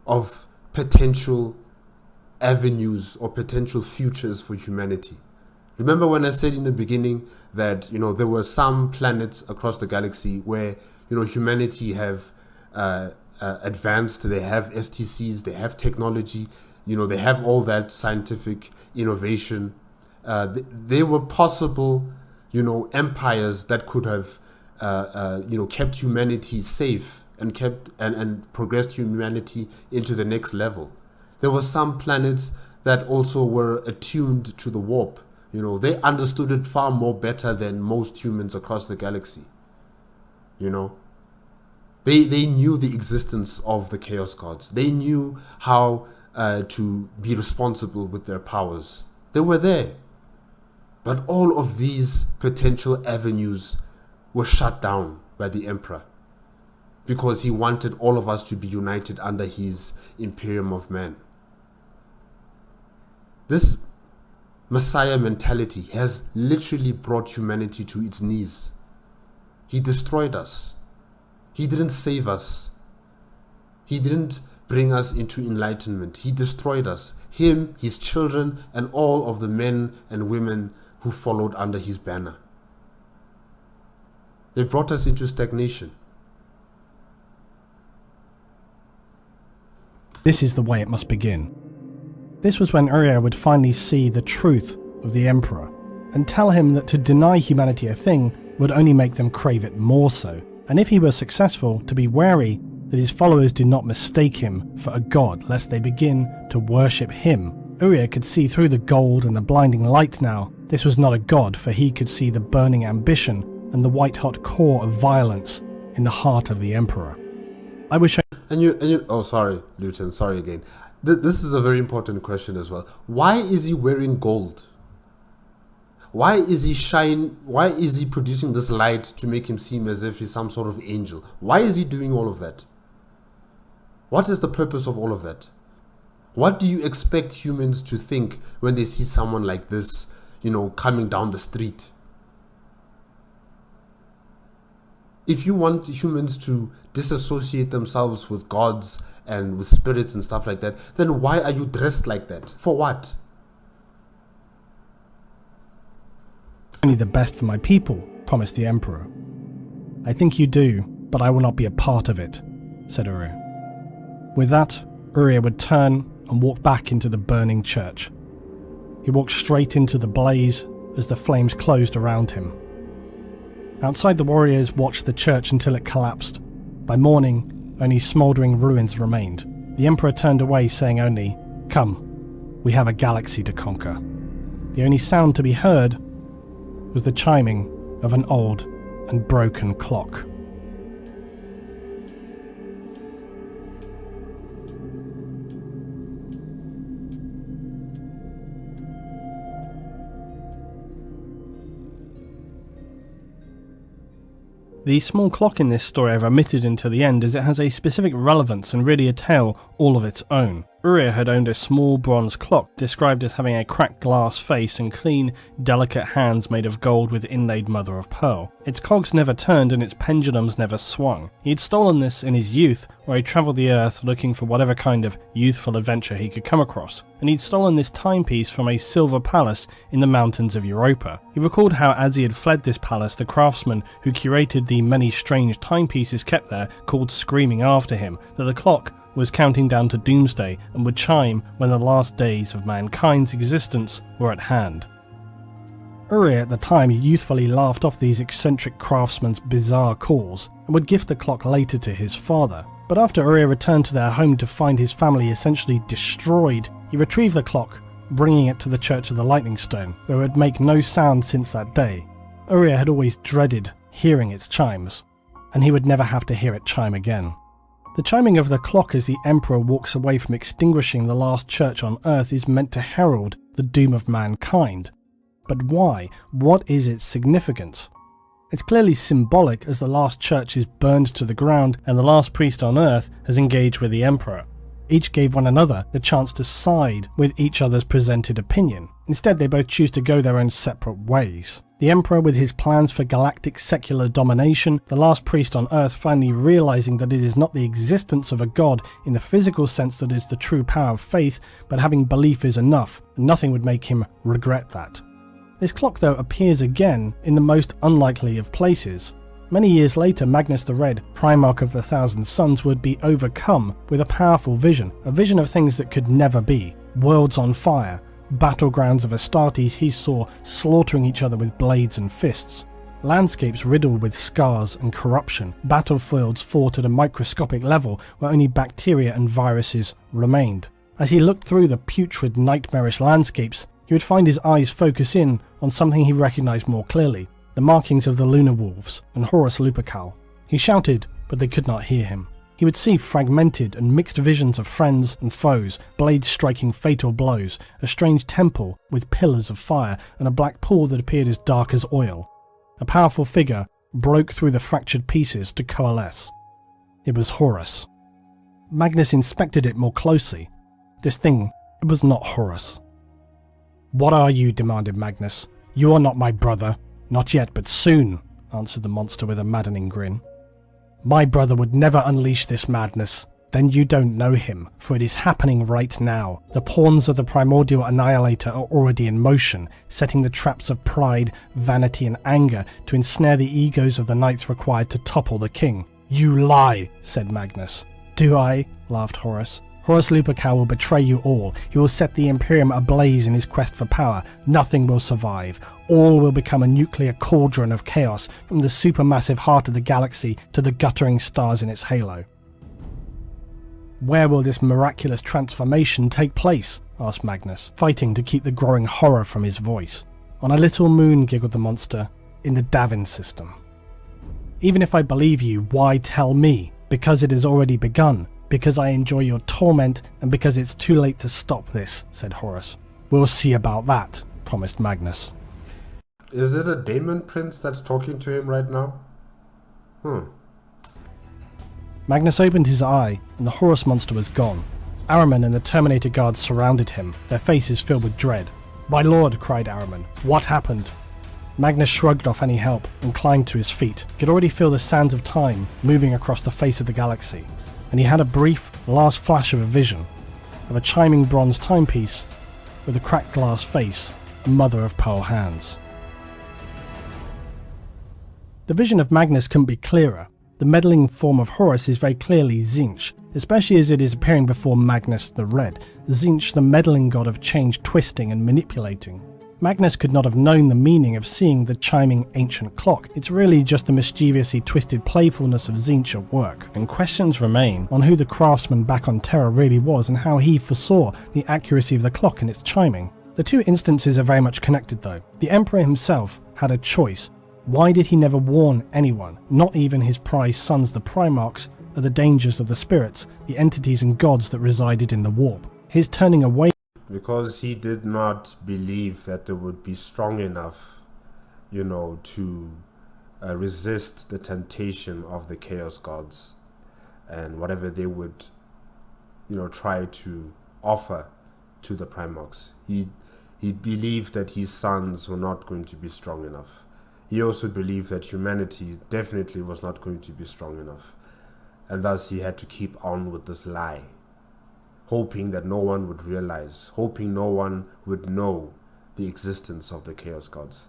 of potential avenues or potential futures for humanity. Remember when I said in the beginning that, you know, there were some planets across the galaxy where, you know, humanity have advanced, they have STCs, they have technology, you know, they have all that scientific innovation. They were possible, you know, empires that could have, you know, kept humanity safe and kept and progressed humanity into the next level. There were some planets that also were attuned to the warp. You know, they understood it far more better than most humans across the galaxy. You know, they knew the existence of the Chaos Gods. They knew how to be responsible with their powers. They were there. But all of these potential avenues were shut down by the Emperor because he wanted all of us to be united under his Imperium of Man. This Messiah mentality has literally brought humanity to its knees. He destroyed us. He didn't save us. He didn't bring us into enlightenment. He destroyed us. Him, his children, and all of the men and women who followed under his banner. They brought us into stagnation. This is the way it must begin. This was when Uriah would finally see the truth of the Emperor and tell him that to deny humanity a thing would only make them crave it more so, and if he were successful, to be wary that his followers do not mistake him for a god lest they begin to worship him. Uriah could see through the gold and the blinding light now. This was not a god, for he could see the burning ambition and the white-hot core of violence in the heart of the Emperor. I wish I... And you, oh, sorry, Lieutenant, sorry again. This is a very important question as well. Why is he wearing gold? Why is he producing this light to make him seem as if he's some sort of angel? Why is he doing all of that? What is the purpose of all of that? What do you expect humans to think when they see someone like this, you know, coming down the street? If you want humans to disassociate themselves with gods and with spirits and stuff like that, then why are you dressed like that? For what? only the best for my people, promised the Emperor. I think you do, but I will not be a part of it, said Uriah. With that, Uriah would turn and walk back into the burning church. He walked straight into the blaze as the flames closed around him. Outside, the warriors watched the church until it collapsed. By morning, only smouldering ruins remained. The Emperor turned away, saying only, "Come, we have a galaxy to conquer." The only sound to be heard was the chiming of an old and broken clock. The small clock in this story I've omitted until the end as it has a specific relevance and really a tale all of its own. Uriah had owned a small bronze clock described as having a cracked glass face and clean, delicate hands made of gold with inlaid mother of pearl. Its cogs never turned and its pendulums never swung. He had stolen this in his youth, where he travelled the earth looking for whatever kind of youthful adventure he could come across, and he'd stolen this timepiece from a silver palace in the mountains of Europa. He recalled how as he had fled this palace, the craftsman who curated the many strange timepieces kept there called screaming after him that the clock was counting down to doomsday and would chime when the last days of mankind's existence were at hand. Uriah at the time youthfully laughed off these eccentric craftsmen's bizarre calls and would gift the clock later to his father. But after Uriah returned to their home to find his family essentially destroyed, he retrieved the clock, bringing it to the Church of the Lightning Stone, where it would make no sound since that day. Uriah had always dreaded hearing its chimes, and he would never have to hear it chime again. The chiming of the clock as the Emperor walks away from extinguishing the last church on Earth is meant to herald the doom of mankind. But why? What is its significance? It's clearly symbolic, as the last church is burned to the ground and the last priest on Earth has engaged with the Emperor. Each gave one another the chance to side with each other's presented opinion. Instead, they both choose to go their own separate ways. The Emperor with his plans for galactic secular domination, the last priest on Earth finally realizing that it is not the existence of a god in the physical sense that is the true power of faith, but having belief is enough, and nothing would make him regret that. This clock, though, appears again in the most unlikely of places. Many years later, Magnus the Red, Primarch of the Thousand Suns, would be overcome with a powerful vision, a vision of things that could never be. Worlds on fire, battlegrounds of Astartes he saw slaughtering each other with blades and fists, landscapes riddled with scars and corruption, battlefields fought at a microscopic level where only bacteria and viruses remained. As he looked through the putrid, nightmarish landscapes, he would find his eyes focus in on something he recognized more clearly, the markings of the Lunar Wolves and Horus Lupercal. He shouted, but they could not hear him. He would see fragmented and mixed visions of friends and foes, blades striking fatal blows, a strange temple with pillars of fire, and a black pool that appeared as dark as oil. A powerful figure broke through the fractured pieces to coalesce. It was Horus. Magnus inspected it more closely. This thing, it was not Horus. "What are you?" demanded Magnus. "You are not my brother." "Not yet, but soon," answered the monster with a maddening grin. "My brother would never unleash this madness. Then you don't know him, for it is happening right now. The pawns of the Primordial Annihilator are already in motion, setting the traps of pride, vanity and anger to ensnare the egos of the knights required to topple the king." "You lie," said Magnus. "Do I?" laughed Horus. "Horus Lupercal will betray you all. He will set the Imperium ablaze in his quest for power. Nothing will survive. All will become a nuclear cauldron of chaos, from the supermassive heart of the galaxy to the guttering stars in its halo." "Where will this miraculous transformation take place?" asked Magnus, fighting to keep the growing horror from his voice. "On a little moon," giggled the monster, "in the Davin system." "Even if I believe you, why tell me? Because it has already begun. Because I enjoy your torment, and because it's too late to stop this," said Horus. "We'll see about that," promised Magnus. Is it a Demon Prince that's talking to him right now? Magnus opened his eye, and the Horus monster was gone. Ahriman and the Terminator guards surrounded him, their faces filled with dread. "My lord," cried Ahriman, "what happened?" Magnus shrugged off any help and climbed to his feet. He could already feel the sands of time moving across the face of the galaxy, and he had a brief, last flash of a vision, of a chiming bronze timepiece with a cracked glass face and mother of pearl hands. The vision of Magnus couldn't be clearer. The meddling form of Horus is very clearly Tzeentch, especially as it is appearing before Magnus the Red. Tzeentch, the meddling god of change, twisting and manipulating. Magnus could not have known the meaning of seeing the chiming ancient clock. It's really just the mischievously twisted playfulness of Tzeentch at work, and questions remain on who the craftsman back on Terra really was and how he foresaw the accuracy of the clock and its chiming. The two instances are very much connected though. The Emperor himself had a choice. Why did he never warn anyone, not even his prized sons the Primarchs, of the dangers of the spirits, the entities and gods that resided in the warp? His turning away because he did not believe that they would be strong enough, to resist the temptation of the Chaos Gods and whatever they would, try to offer to the Primarchs. He believed that his sons were not going to be strong enough. He also believed that humanity definitely was not going to be strong enough. And thus he had to keep on with this lie, hoping that no one would realize, hoping no one would know the existence of the Chaos Gods.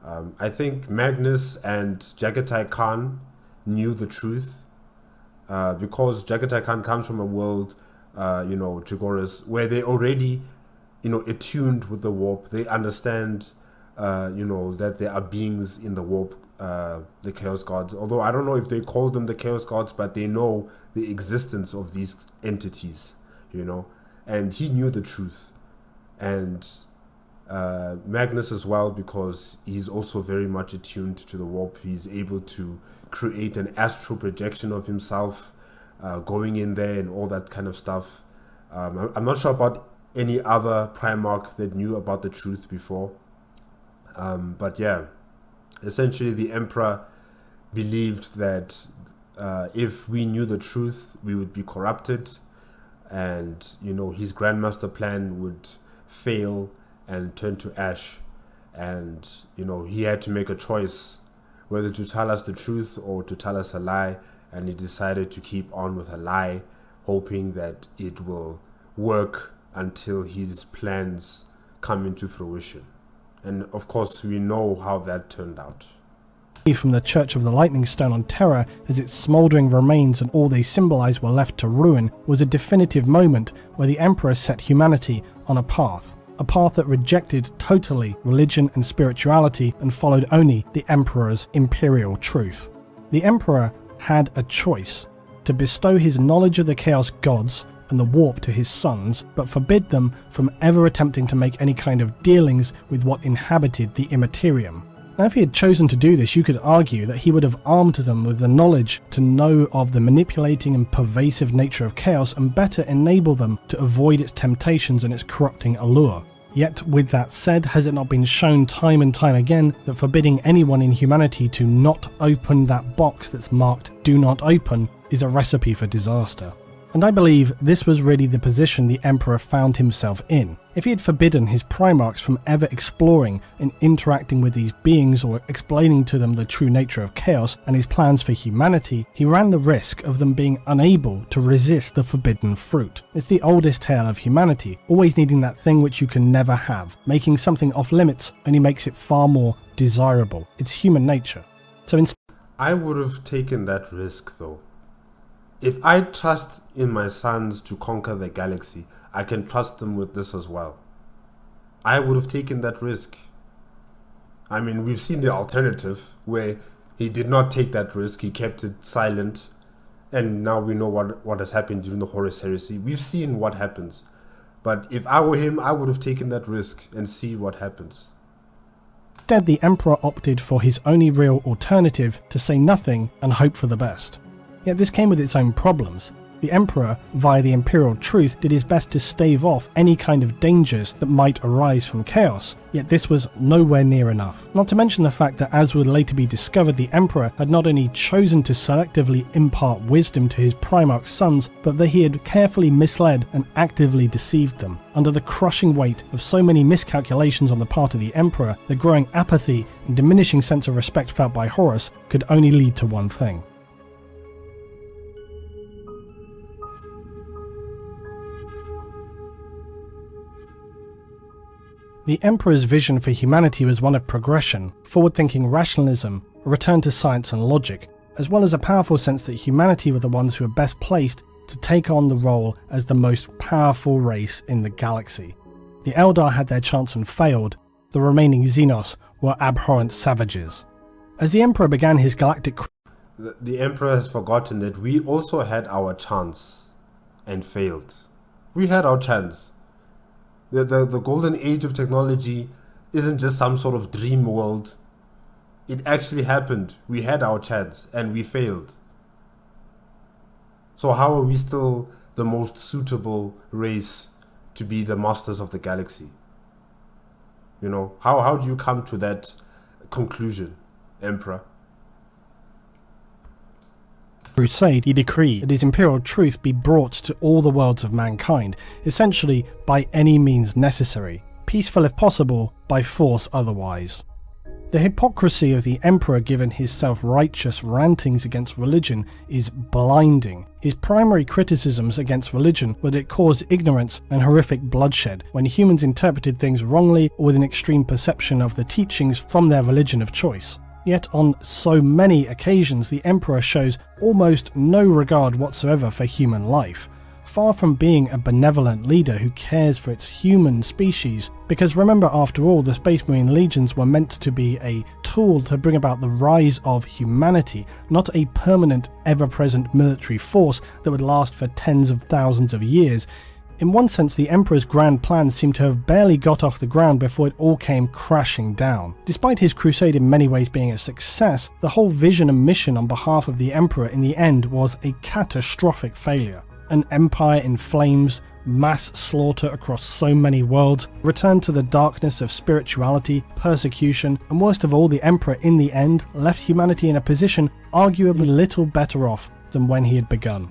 I think Magnus and Jagatai Khan knew the truth, because Jagatai Khan comes from a world, Trigoris, where they already, attuned with the warp. They understand, that there are beings in the warp, the Chaos Gods. Although I don't know if they call them the Chaos Gods, but they know the existence of these entities, and he knew the truth. And Magnus as well, because he's also very much attuned to the warp. He's able to create an astral projection of himself, going in there and all that kind of stuff. I'm not sure about any other Primarch that knew about the truth before. But yeah, essentially the Emperor believed that if we knew the truth, we would be corrupted, and his Grandmaster plan would fail and turn to ash. And he had to make a choice whether to tell us the truth or to tell us a lie, and he decided to keep on with a lie, hoping that it will work until his plans come into fruition. And of course we know how that turned out. From the Church of the Lightning Stone on Terra, as its smouldering remains and all they symbolise were left to ruin, was a definitive moment where the Emperor set humanity on a path that rejected totally religion and spirituality and followed only the Emperor's Imperial Truth. The Emperor had a choice: to bestow his knowledge of the Chaos Gods and the warp to his sons, but forbid them from ever attempting to make any kind of dealings with what inhabited the Immaterium. Now, if he had chosen to do this, you could argue that he would have armed them with the knowledge to know of the manipulating and pervasive nature of chaos and better enable them to avoid its temptations and its corrupting allure. Yet, with that said, has it not been shown time and time again that forbidding anyone in humanity to not open that box that's marked "Do Not Open" is a recipe for disaster? And I believe this was really the position the Emperor found himself in. If he had forbidden his Primarchs from ever exploring and interacting with these beings or explaining to them the true nature of chaos and his plans for humanity, he ran the risk of them being unable to resist the forbidden fruit. It's the oldest tale of humanity, always needing that thing which you can never have. Making something off limits only makes it far more desirable. It's human nature. So instead, I would have taken that risk though. If I trust in my sons to conquer the galaxy, I can trust them with this as well. I would have taken that risk. I mean, we've seen the alternative where he did not take that risk, he kept it silent, and now we know what has happened during the Horus Heresy. We've seen what happens. But if I were him, I would have taken that risk and see what happens. instead the Emperor opted for his only real alternative: to say nothing and hope for the best. Yet this came with its own problems. The Emperor, via the Imperial Truth, did his best to stave off any kind of dangers that might arise from chaos, yet this was nowhere near enough. Not to mention the fact that, as would later be discovered, the Emperor had not only chosen to selectively impart wisdom to his Primarch sons, but that he had carefully misled and actively deceived them. Under the crushing weight of so many miscalculations on the part of the Emperor, the growing apathy and diminishing sense of respect felt by Horus could only lead to one thing: the Emperor's vision for humanity was one of progression, forward-thinking rationalism, a return to science and logic, as well as a powerful sense that humanity were the ones who were best placed to take on the role as the most powerful race in the galaxy. The Eldar had their chance and failed. The remaining Xenos were abhorrent savages. As the Emperor began his galactic The Emperor has forgotten that we also had our chance and failed. We had our chance. The golden age of technology isn't just some sort of dream world. It actually happened. We had our chance and we failed. So how are we still the most suitable race to be the masters of the galaxy? You know, how do you come to that conclusion, Emperor? crusade, he decreed that his Imperial Truth be brought to all the worlds of mankind, essentially by any means necessary, peaceful if possible, by force otherwise. The hypocrisy of the Emperor, given his self-righteous rantings against religion, is blinding. His primary criticisms against religion were that it caused ignorance and horrific bloodshed when humans interpreted things wrongly or with an extreme perception of the teachings from their religion of choice. Yet on so many occasions the Emperor shows almost no regard whatsoever for human life. Far from being a benevolent leader who cares for its human species, because remember, after all, the Space Marine Legions were meant to be a tool to bring about the rise of humanity, not a permanent, ever-present military force that would last for tens of thousands of years. In one sense, the Emperor's grand plans seem to have barely got off the ground before it all came crashing down. Despite his crusade in many ways being a success, the whole vision and mission on behalf of the Emperor in the end was a catastrophic failure. An empire in flames, mass slaughter across so many worlds, return to the darkness of spirituality, persecution, and worst of all, the Emperor in the end left humanity in a position arguably little better off than when he had begun.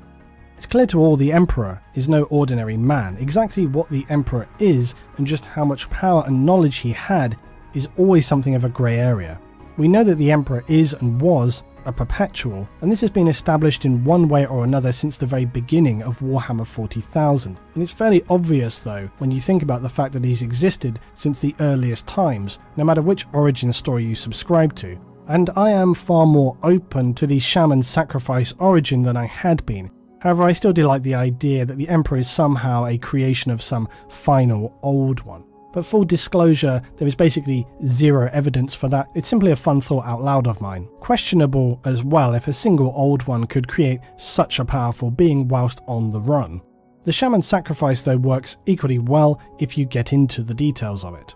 It's clear to all the Emperor is no ordinary man. Exactly what the Emperor is and just how much power and knowledge he had is always something of a grey area. We know that the Emperor is and was a perpetual, and this has been established in one way or another since the very beginning of Warhammer 40,000. And it's fairly obvious though when you think about the fact that he's existed since the earliest times, no matter which origin story you subscribe to. And I am far more open to the shaman sacrifice origin than I had been. However, I still do like the idea that the Emperor is somehow a creation of some final old one. But full disclosure, there is basically zero evidence for that. It's simply a fun thought out loud of mine. Questionable as well if a single old one could create such a powerful being whilst on the run. The shaman sacrifice though works equally well if you get into the details of it.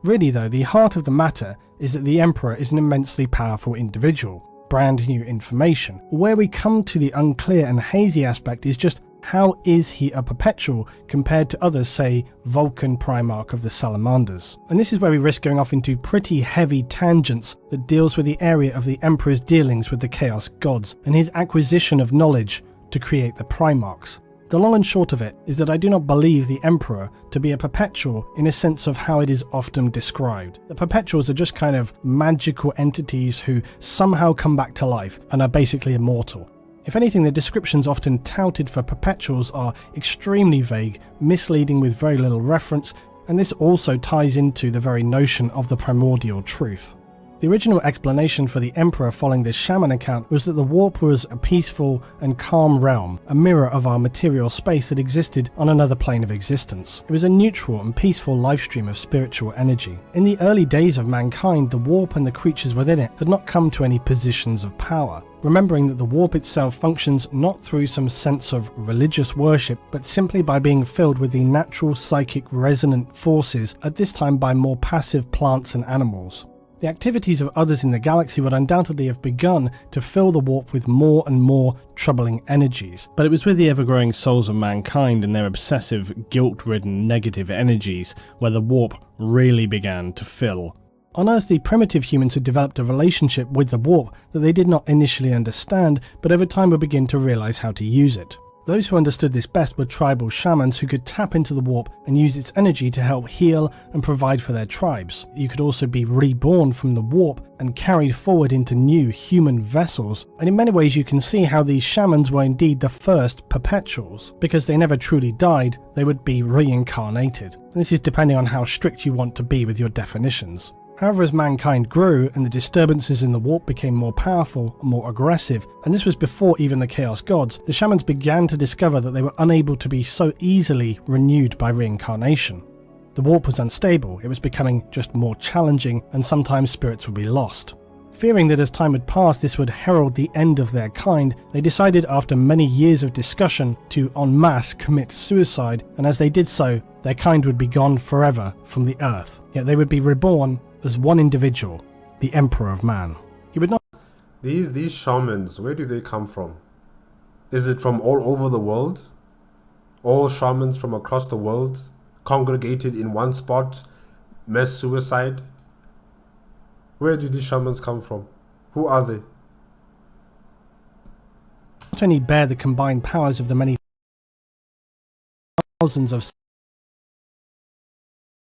Really though, the heart of the matter is that the Emperor is an immensely powerful individual. Brand new information. Where we come to the unclear and hazy aspect is just how is he a perpetual compared to others, say Vulcan Primarch of the Salamanders? And this is where we risk going off into pretty heavy tangents that deals with the area of the Emperor's dealings with the Chaos Gods and his acquisition of knowledge to create the Primarchs. The long and short of it is that I do not believe the Emperor to be a perpetual in a sense of how it is often described. The perpetuals are just kind of magical entities who somehow come back to life and are basically immortal. If anything, the descriptions often touted for perpetuals are extremely vague, misleading with very little reference, and this also ties into the very notion of the Primordial Truth. The original explanation for the Emperor following this shaman account was that the warp was a peaceful and calm realm, a mirror of our material space that existed on another plane of existence. It was a neutral and peaceful life stream of spiritual energy. In the early days of mankind, the warp and the creatures within it had not come to any positions of power. Remembering that the warp itself functions not through some sense of religious worship, but simply by being filled with the natural psychic resonant forces, at this time by more passive plants and animals. The activities of others in the galaxy would undoubtedly have begun to fill the warp with more and more troubling energies. But it was with the ever-growing souls of mankind and their obsessive, guilt-ridden negative energies where the warp really began to fill. On Earth, the primitive humans had developed a relationship with the warp that they did not initially understand, but over time would begin to realize how to use it. Those who understood this best were tribal shamans who could tap into the warp and use its energy to help heal and provide for their tribes. You could also be reborn from the warp and carried forward into new human vessels, and in many ways you can see how these shamans were indeed the first perpetuals. Because they never truly died, they would be reincarnated. And this is depending on how strict you want to be with your definitions. However, as mankind grew and the disturbances in the warp became more powerful and more aggressive, and this was before even the Chaos Gods, the shamans began to discover that they were unable to be so easily renewed by reincarnation. The warp was unstable, it was becoming just more challenging, and sometimes spirits would be lost. Fearing that as time had passed this would herald the end of their kind, they decided after many years of discussion to en masse commit suicide, and as they did so, their kind would be gone forever from the earth. Yet they would be reborn as one individual, the Emperor of Man. He would not. These shamans, where do they come from? Is it from all over the world? All shamans from across the world, congregated in one spot, mass suicide? Where do these shamans come from? Who are they? not only bear the combined powers of the many thousands of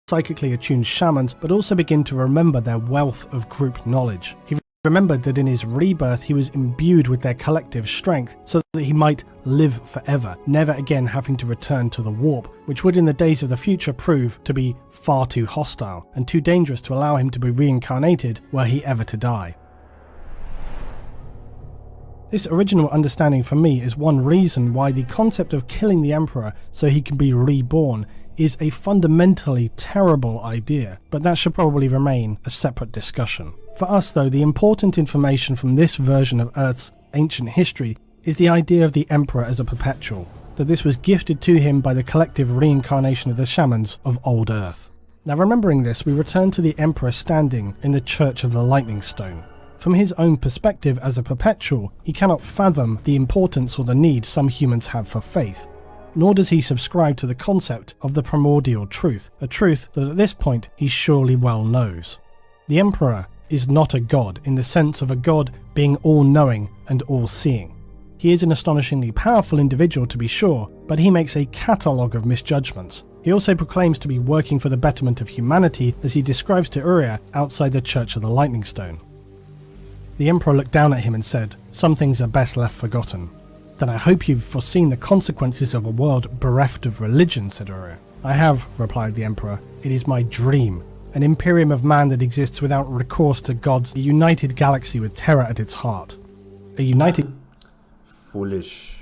psychically attuned shamans, but also begin to remember their wealth of group knowledge. He remembered that in his rebirth he was imbued with their collective strength so that he might live forever, never again having to return to the warp, which would in the days of the future prove to be far too hostile and too dangerous to allow him to be reincarnated were he ever to die. This original understanding for me is one reason why the concept of killing the Emperor so he can be reborn is a fundamentally terrible idea, but that should probably remain a separate discussion. For us though, the important information from this version of Earth's ancient history is the idea of the Emperor as a perpetual, that this was gifted to him by the collective reincarnation of the shamans of old Earth. Now remembering this, we return to the Emperor standing in the Church of the Lightning Stone. From his own perspective as a perpetual, he cannot fathom the importance or the need some humans have for faith, nor does he subscribe to the concept of the Primordial Truth, a truth that at this point he surely well knows. The Emperor is not a god in the sense of a god being all-knowing and all-seeing. He is an astonishingly powerful individual to be sure, but he makes a catalogue of misjudgments. He also proclaims to be working for the betterment of humanity as he describes to Uriah outside the Church of the Lightning Stone. The Emperor looked down at him and said, "Some things are best left forgotten." "Then I hope you've foreseen the consequences of a world bereft of religion," said Uriah. "I have," replied the Emperor. "It is my dream. An imperium of man that exists without recourse to gods, a united galaxy with terror at its heart." "A united Foolish.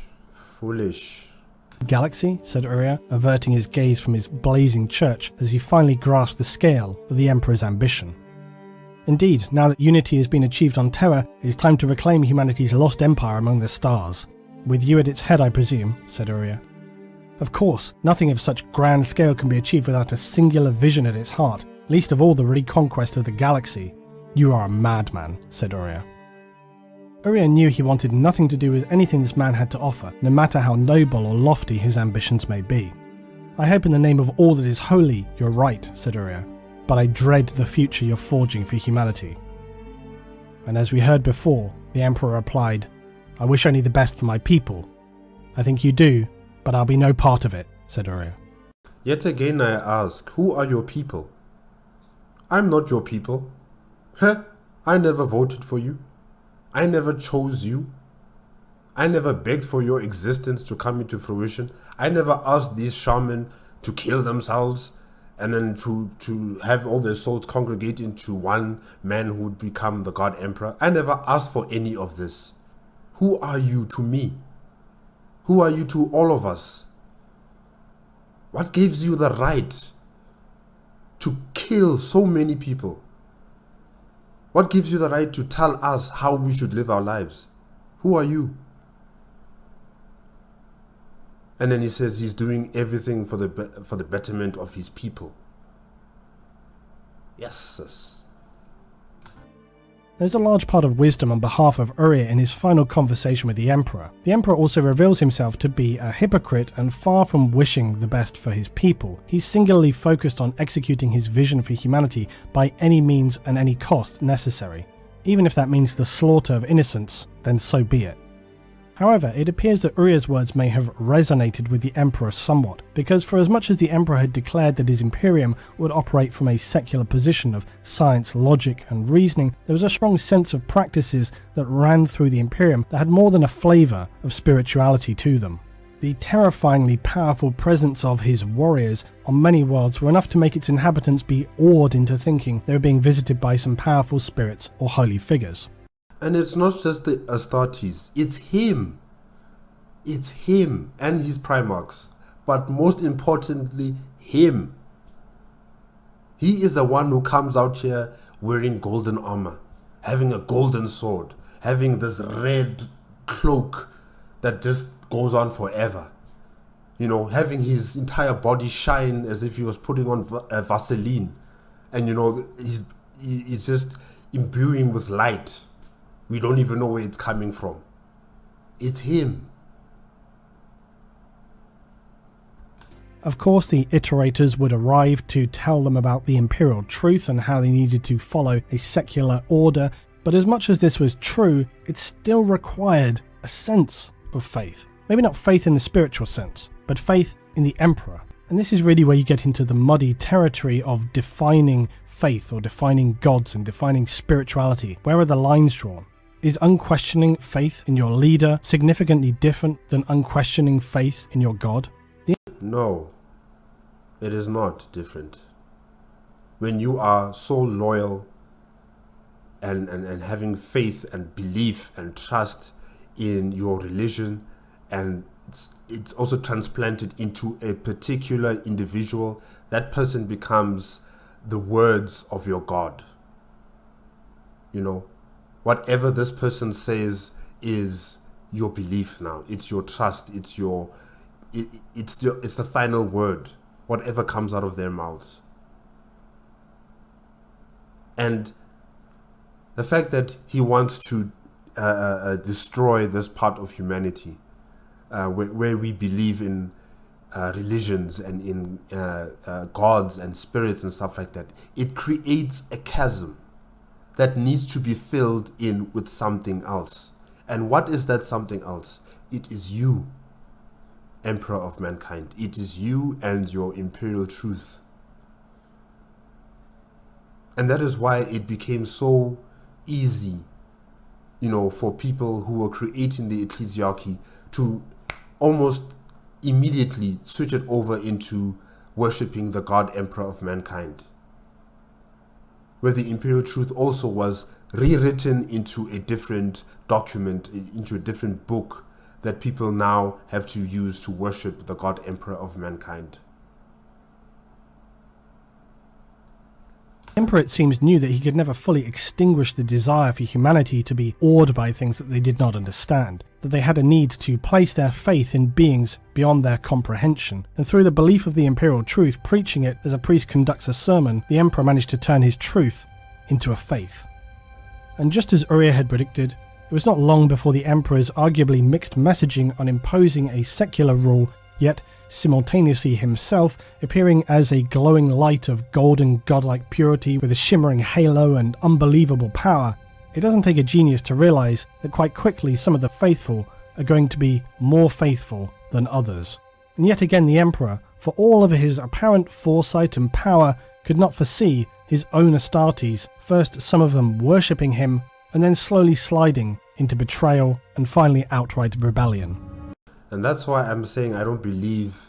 galaxy?" said Uriah, averting his gaze from his blazing church as he finally grasped the scale of the Emperor's ambition. "Indeed, now that unity has been achieved on Terra, it is time to reclaim humanity's lost empire among the stars. With you at its head, I presume," said Uriah. "Of course, nothing of such grand scale can be achieved without a singular vision at its heart, least of all the reconquest of the galaxy." "You are a madman," said Uriah. Uriah knew he wanted nothing to do with anything this man had to offer, no matter how noble or lofty his ambitions may be. "I hope in the name of all that is holy, you're right," said Uriah, "but I dread the future you're forging for humanity." And as we heard before, the Emperor replied, "I wish only the best for my people." "I think you do, but I'll be no part of it," said Uriah. Yet again I ask, who are your people? I'm not your people. I never voted for you. I never chose you. I never begged for your existence to come into fruition. I never asked these shaman to kill themselves and then to have all their souls congregate into one man who would become the God Emperor. I never asked for any of this. Who are you to me? Who are you to all of us? What gives you the right to kill so many people? What gives you the right to tell us how we should live our lives? Who are you? And then he says he's doing everything for the betterment of his people. Yes, sis. There's a large part of wisdom on behalf of Uriah in his final conversation with the Emperor. The Emperor also reveals himself to be a hypocrite and far from wishing the best for his people. He's singularly focused on executing his vision for humanity by any means and any cost necessary. Even if that means the slaughter of innocents, then so be it. However, it appears that Uriah's words may have resonated with the Emperor somewhat, because for as much as the Emperor had declared that his Imperium would operate from a secular position of science, logic and reasoning, there was a strong sense of practices that ran through the Imperium that had more than a flavour of spirituality to them. The terrifyingly powerful presence of his warriors on many worlds were enough to make its inhabitants be awed into thinking they were being visited by some powerful spirits or holy figures. And it's not just the Astartes, it's him. It's him and his Primarchs. But most importantly, him. He is the one who comes out here wearing golden armor, having a golden sword, having this red cloak that just goes on forever. You know, having his entire body shine as if he was putting on Vaseline. And you know, he's just imbuing with light. We don't even know where it's coming from. It's him. Of course, the iterators would arrive to tell them about the Imperial Truth and how they needed to follow a secular order, but as much as this was true, it still required a sense of faith. Maybe not faith in the spiritual sense, but faith in the Emperor. And this is really where you get into the muddy territory of defining faith or defining gods and defining spirituality. Where are the lines drawn? Is unquestioning faith in your leader significantly different than unquestioning faith in your God? No, it is not different. When you are so loyal and having faith and belief and trust in your religion, and it's also transplanted into a particular individual, that person becomes the words of your God. You know, whatever this person says is your belief now. It's your trust. It's the final word, whatever comes out of their mouths. And the fact that he wants to destroy this part of humanity, where we believe in religions and in gods and spirits and stuff like that, it creates a chasm that needs to be filled in with something else. And what is that something else? It is you, Emperor of mankind. It is you and your Imperial Truth. And that is why it became so easy, you know, for people who were creating the ecclesiarchy to almost immediately switch it over into worshipping the God Emperor of mankind, where the Imperial Truth also was rewritten into a different document, into a different book that people now have to use to worship the God Emperor of mankind. The Emperor, it seems, knew that he could never fully extinguish the desire for humanity to be awed by things that they did not understand, that they had a need to place their faith in beings beyond their comprehension, and through the belief of the Imperial Truth, preaching it as a priest conducts a sermon, the Emperor managed to turn his truth into a faith. And just as Uriah had predicted, it was not long before the Emperor's arguably mixed messaging on imposing a secular rule, yet simultaneously himself appearing as a glowing light of golden godlike purity with a shimmering halo and unbelievable power, it doesn't take a genius to realise that quite quickly some of the faithful are going to be more faithful than others. And yet again the Emperor, for all of his apparent foresight and power, could not foresee his own Astartes, first some of them worshipping him, and then slowly sliding into betrayal and finally outright rebellion. And that's why I'm saying I don't believe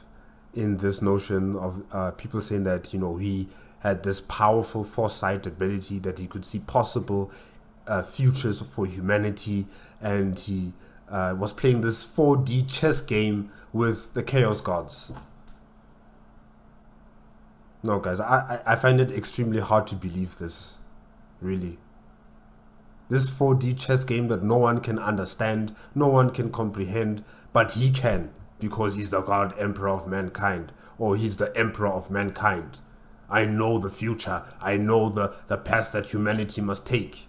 in this notion of people saying that, you know, he had this powerful foresight ability, that he could see possible futures for humanity, and he was playing this 4D chess game with the chaos gods. No, guys, I find it extremely hard to believe this, really. This 4D chess game that no one can understand, no one can comprehend, but he can, because he's the God Emperor of mankind, or he's the Emperor of mankind. I know the future. I know the path that humanity must take.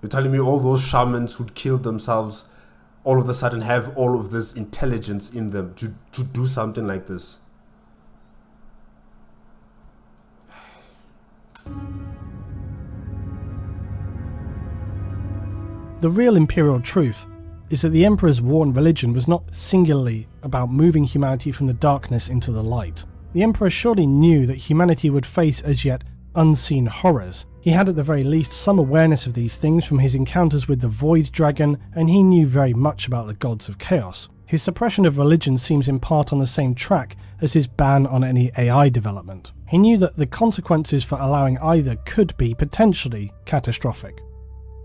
You're telling me all those shamans who'd killed themselves all of a sudden have all of this intelligence in them to do something like this? The real Imperial Truth is that the Emperor's war on religion was not singularly about moving humanity from the darkness into the light. The Emperor surely knew that humanity would face as yet unseen horrors. He had at the very least some awareness of these things from his encounters with the Void Dragon, and he knew very much about the gods of chaos. His suppression of religion seems in part on the same track as his ban on any AI development. He knew that the consequences for allowing either could be potentially catastrophic.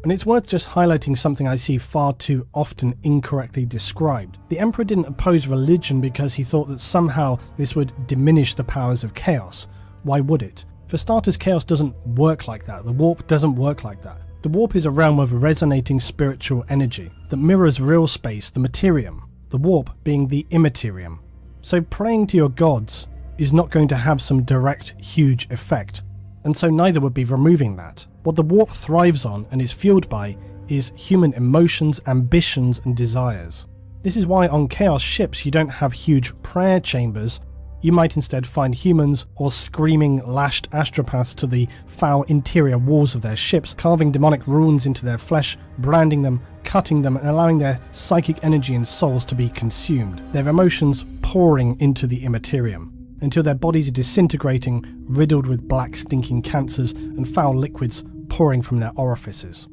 And it's worth just highlighting something I see far too often incorrectly described. The Emperor didn't oppose religion because he thought that somehow this would diminish the powers of chaos. Why would it? For starters, chaos doesn't work like that. The warp doesn't work like that. The warp is a realm of resonating spiritual energy that mirrors real space, the materium, the warp being the immaterium. So praying to your gods is not going to have some direct, huge effect, and so neither would be removing that. What the warp thrives on and is fueled by is human emotions, ambitions, and desires. This is why on Chaos ships you don't have huge prayer chambers, you might instead find humans or screaming, lashed astropaths to the foul interior walls of their ships, carving demonic runes into their flesh, branding them, cutting them, and allowing their psychic energy and souls to be consumed, their emotions pouring into the immaterium, until their bodies are disintegrating, riddled with black stinking cancers and foul liquids pouring from their orifices.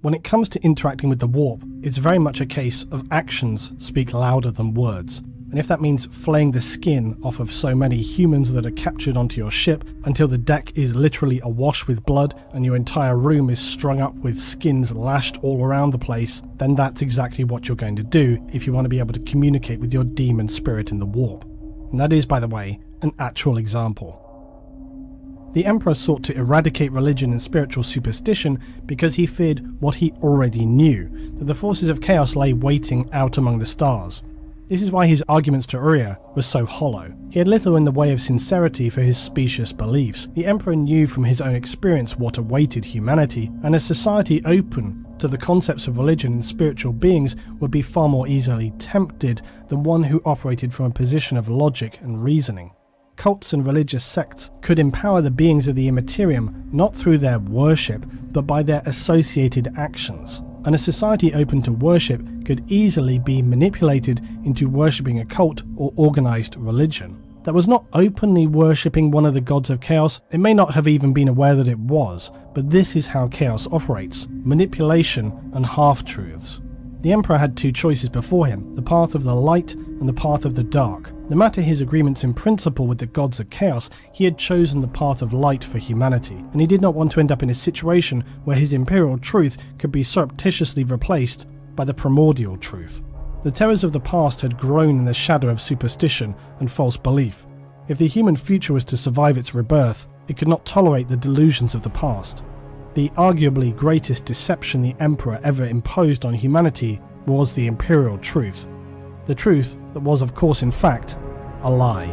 When it comes to interacting with the warp, it's very much a case of actions speak louder than words. And if that means flaying the skin off of so many humans that are captured onto your ship until the deck is literally awash with blood and your entire room is strung up with skins lashed all around the place, then that's exactly what you're going to do if you want to be able to communicate with your demon spirit in the warp. And that is, by the way, an actual example. The Emperor sought to eradicate religion and spiritual superstition because he feared what he already knew, that the forces of chaos lay waiting out among the stars. This is why his arguments to Uriah were so hollow. He had little in the way of sincerity for his specious beliefs. The Emperor knew from his own experience what awaited humanity, and a society open to the concepts of religion and spiritual beings would be far more easily tempted than one who operated from a position of logic and reasoning. Cults and religious sects could empower the beings of the Immaterium not through their worship, but by their associated actions. And a society open to worship could easily be manipulated into worshipping a cult or organised religion that was not openly worshipping one of the gods of chaos. It may not have even been aware that it was, but this is how chaos operates: manipulation and half-truths. The Emperor had two choices before him, the path of the light and the path of the dark. No matter his agreements in principle with the gods of chaos, he had chosen the path of light for humanity, and he did not want to end up in a situation where his Imperial Truth could be surreptitiously replaced by the Primordial Truth. The terrors of the past had grown in the shadow of superstition and false belief. If the human future was to survive its rebirth, it could not tolerate the delusions of the past. The arguably greatest deception the Emperor ever imposed on humanity was the Imperial Truth. The truth that was, of course, in fact, a lie.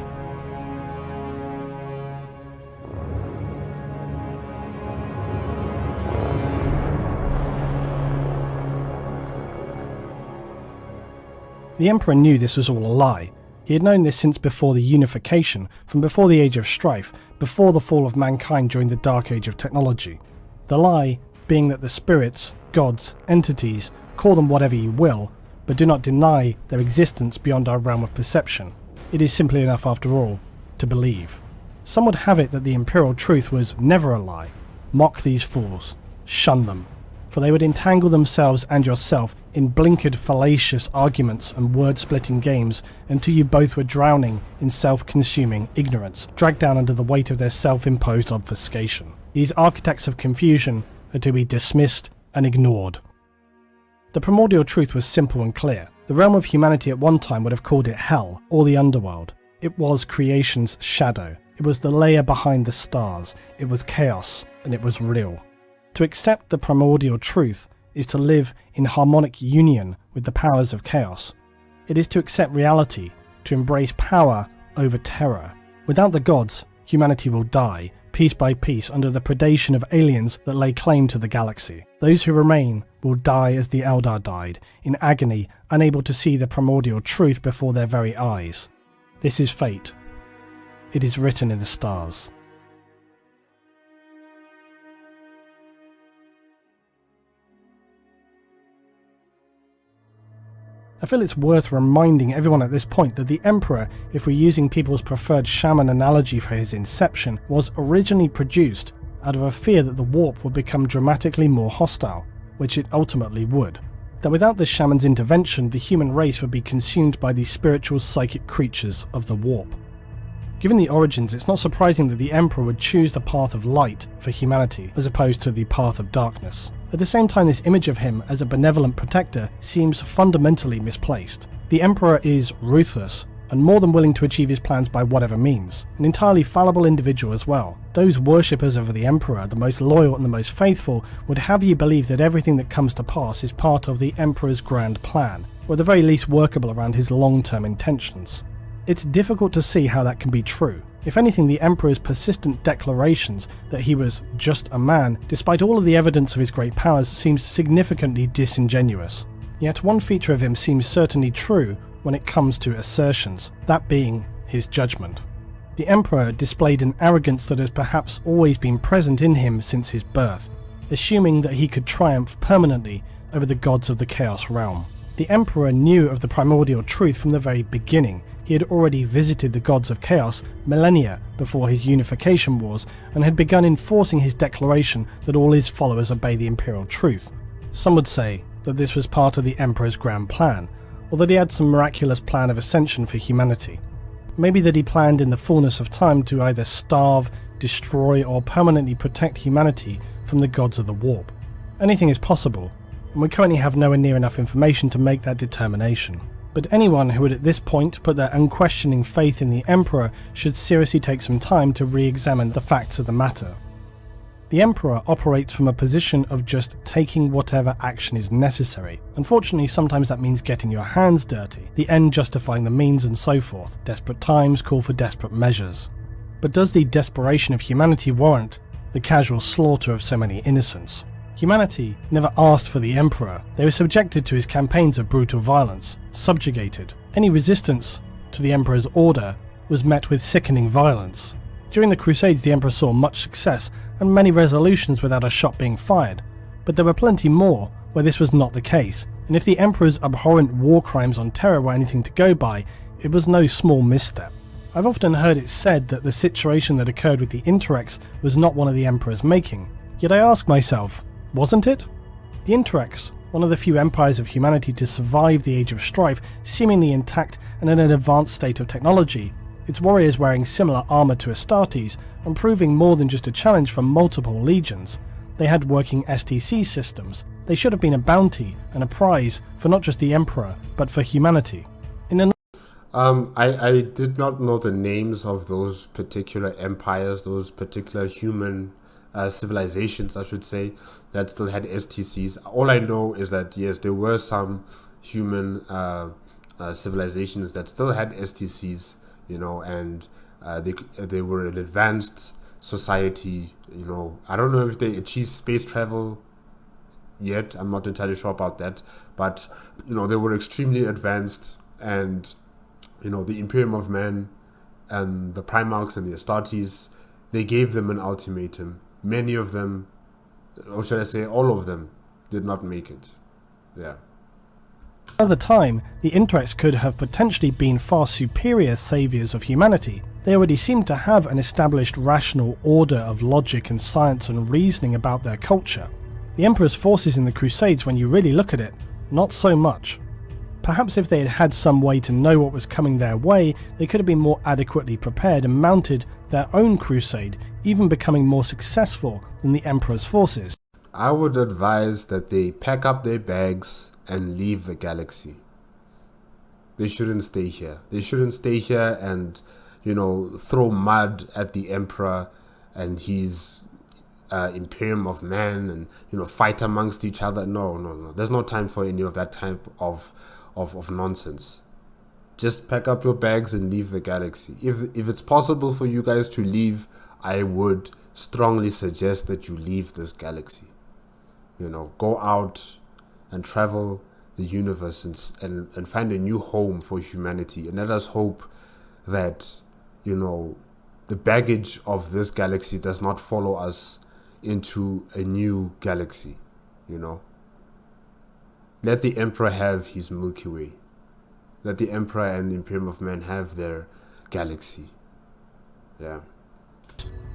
The Emperor knew this was all a lie. He had known this since before the unification, from before the Age of Strife, before the fall of mankind during the Dark Age of technology. The lie being that the spirits, gods, entities, call them whatever you will, but do not deny their existence beyond our realm of perception. It is simply enough, after all, to believe. Some would have it that the Imperial Truth was never a lie. Mock these fools. Shun them. For they would entangle themselves and yourself in blinkered fallacious arguments and word-splitting games until you both were drowning in self-consuming ignorance, dragged down under the weight of their self-imposed obfuscation. These architects of confusion are to be dismissed and ignored. The Primordial Truth was simple and clear. The realm of humanity at one time would have called it hell, or the underworld. It was creation's shadow. It was the layer behind the stars. It was chaos, and it was real. To accept the Primordial Truth is to live in harmonic union with the powers of chaos. It is to accept reality, to embrace power over terror. Without the gods, humanity will die, piece by piece, under the predation of aliens that lay claim to the galaxy. Those who remain will die as the Eldar died, in agony, unable to see the Primordial Truth before their very eyes. This is fate. It is written in the stars. I feel it's worth reminding everyone at this point that the Emperor, if we're using people's preferred shaman analogy for his inception, was originally produced out of a fear that the warp would become dramatically more hostile, which it ultimately would. That without the shaman's intervention, the human race would be consumed by the spiritual psychic creatures of the warp. Given the origins, it's not surprising that the Emperor would choose the path of light for humanity, as opposed to the path of darkness. At the same time, this image of him as a benevolent protector seems fundamentally misplaced. The Emperor is ruthless, and more than willing to achieve his plans by whatever means. An entirely fallible individual as well. Those worshippers of the Emperor, the most loyal and the most faithful, would have you believe that everything that comes to pass is part of the Emperor's grand plan, or at the very least workable around his long-term intentions. It's difficult to see how that can be true. If anything, the Emperor's persistent declarations that he was just a man, despite all of the evidence of his great powers, seems significantly disingenuous. Yet one feature of him seems certainly true when it comes to assertions, that being his judgment. The Emperor displayed an arrogance that has perhaps always been present in him since his birth, assuming that he could triumph permanently over the gods of the Chaos realm. The Emperor knew of the Primordial Truth from the very beginning. He had already visited the gods of Chaos millennia before his unification wars and had begun enforcing his declaration that all his followers obey the Imperial Truth. Some would say that this was part of the Emperor's grand plan, or that he had some miraculous plan of ascension for humanity. Maybe that he planned in the fullness of time to either starve, destroy, or permanently protect humanity from the gods of the warp. Anything is possible, and we currently have nowhere near enough information to make that determination. But anyone who would at this point put their unquestioning faith in the Emperor should seriously take some time to re-examine the facts of the matter. The Emperor operates from a position of just taking whatever action is necessary. Unfortunately, sometimes that means getting your hands dirty, the end justifying the means and so forth. Desperate times call for desperate measures. But does the desperation of humanity warrant the casual slaughter of so many innocents? Humanity never asked for the Emperor. They were subjected to his campaigns of brutal violence, subjugated. Any resistance to the Emperor's order was met with sickening violence. During the Crusades, the Emperor saw much success and many resolutions without a shot being fired, but there were plenty more where this was not the case, and if the Emperor's abhorrent war crimes on terror were anything to go by, it was no small misstep. I've often heard it said that the situation that occurred with the Interrex was not one of the Emperor's making, yet I ask myself, wasn't it? The Interrex, one of the few empires of humanity to survive the Age of Strife, seemingly intact and in an advanced state of technology, its warriors wearing similar armour to Astartes and proving more than just a challenge for multiple legions. They had working STC systems. They should have been a bounty and a prize for not just the Emperor, but for humanity. I did not know the names of those particular empires, those particular human civilizations, I should say, that still had STCs. All I know is that, yes, there were some human civilizations that still had STCs, and they were an advanced society. I don't know if they achieved space travel yet. I'm not entirely sure about that, but they were extremely advanced, and the Imperium of Man and the Primarchs and the Astartes, they gave them an ultimatum. Many of them, or should I say all of them, did not make it. Yeah. At the time, the Interrex could have potentially been far superior saviors of humanity. They already seemed to have an established rational order of logic and science and reasoning about their culture. The Emperor's forces in the Crusades, when you really look at it, not so much. Perhaps if they had had some way to know what was coming their way, they could have been more adequately prepared and mounted their own crusade, even becoming more successful than the Emperor's forces. I would advise that they pack up their bags and leave the galaxy. They shouldn't stay here. They shouldn't stay here and, throw mud at the Emperor and his Imperium of Man and, fight amongst each other. No. There's no time for any of that type of nonsense. Just pack up your bags and leave the galaxy. If it's possible for you guys to leave, I would strongly suggest that you leave this galaxy. Go out and travel the universe and find a new home for humanity. And let us hope that, the baggage of this galaxy does not follow us into a new galaxy, Let the Emperor have his Milky Way. Let the Emperor and the Imperium of Man have their galaxy. Yeah.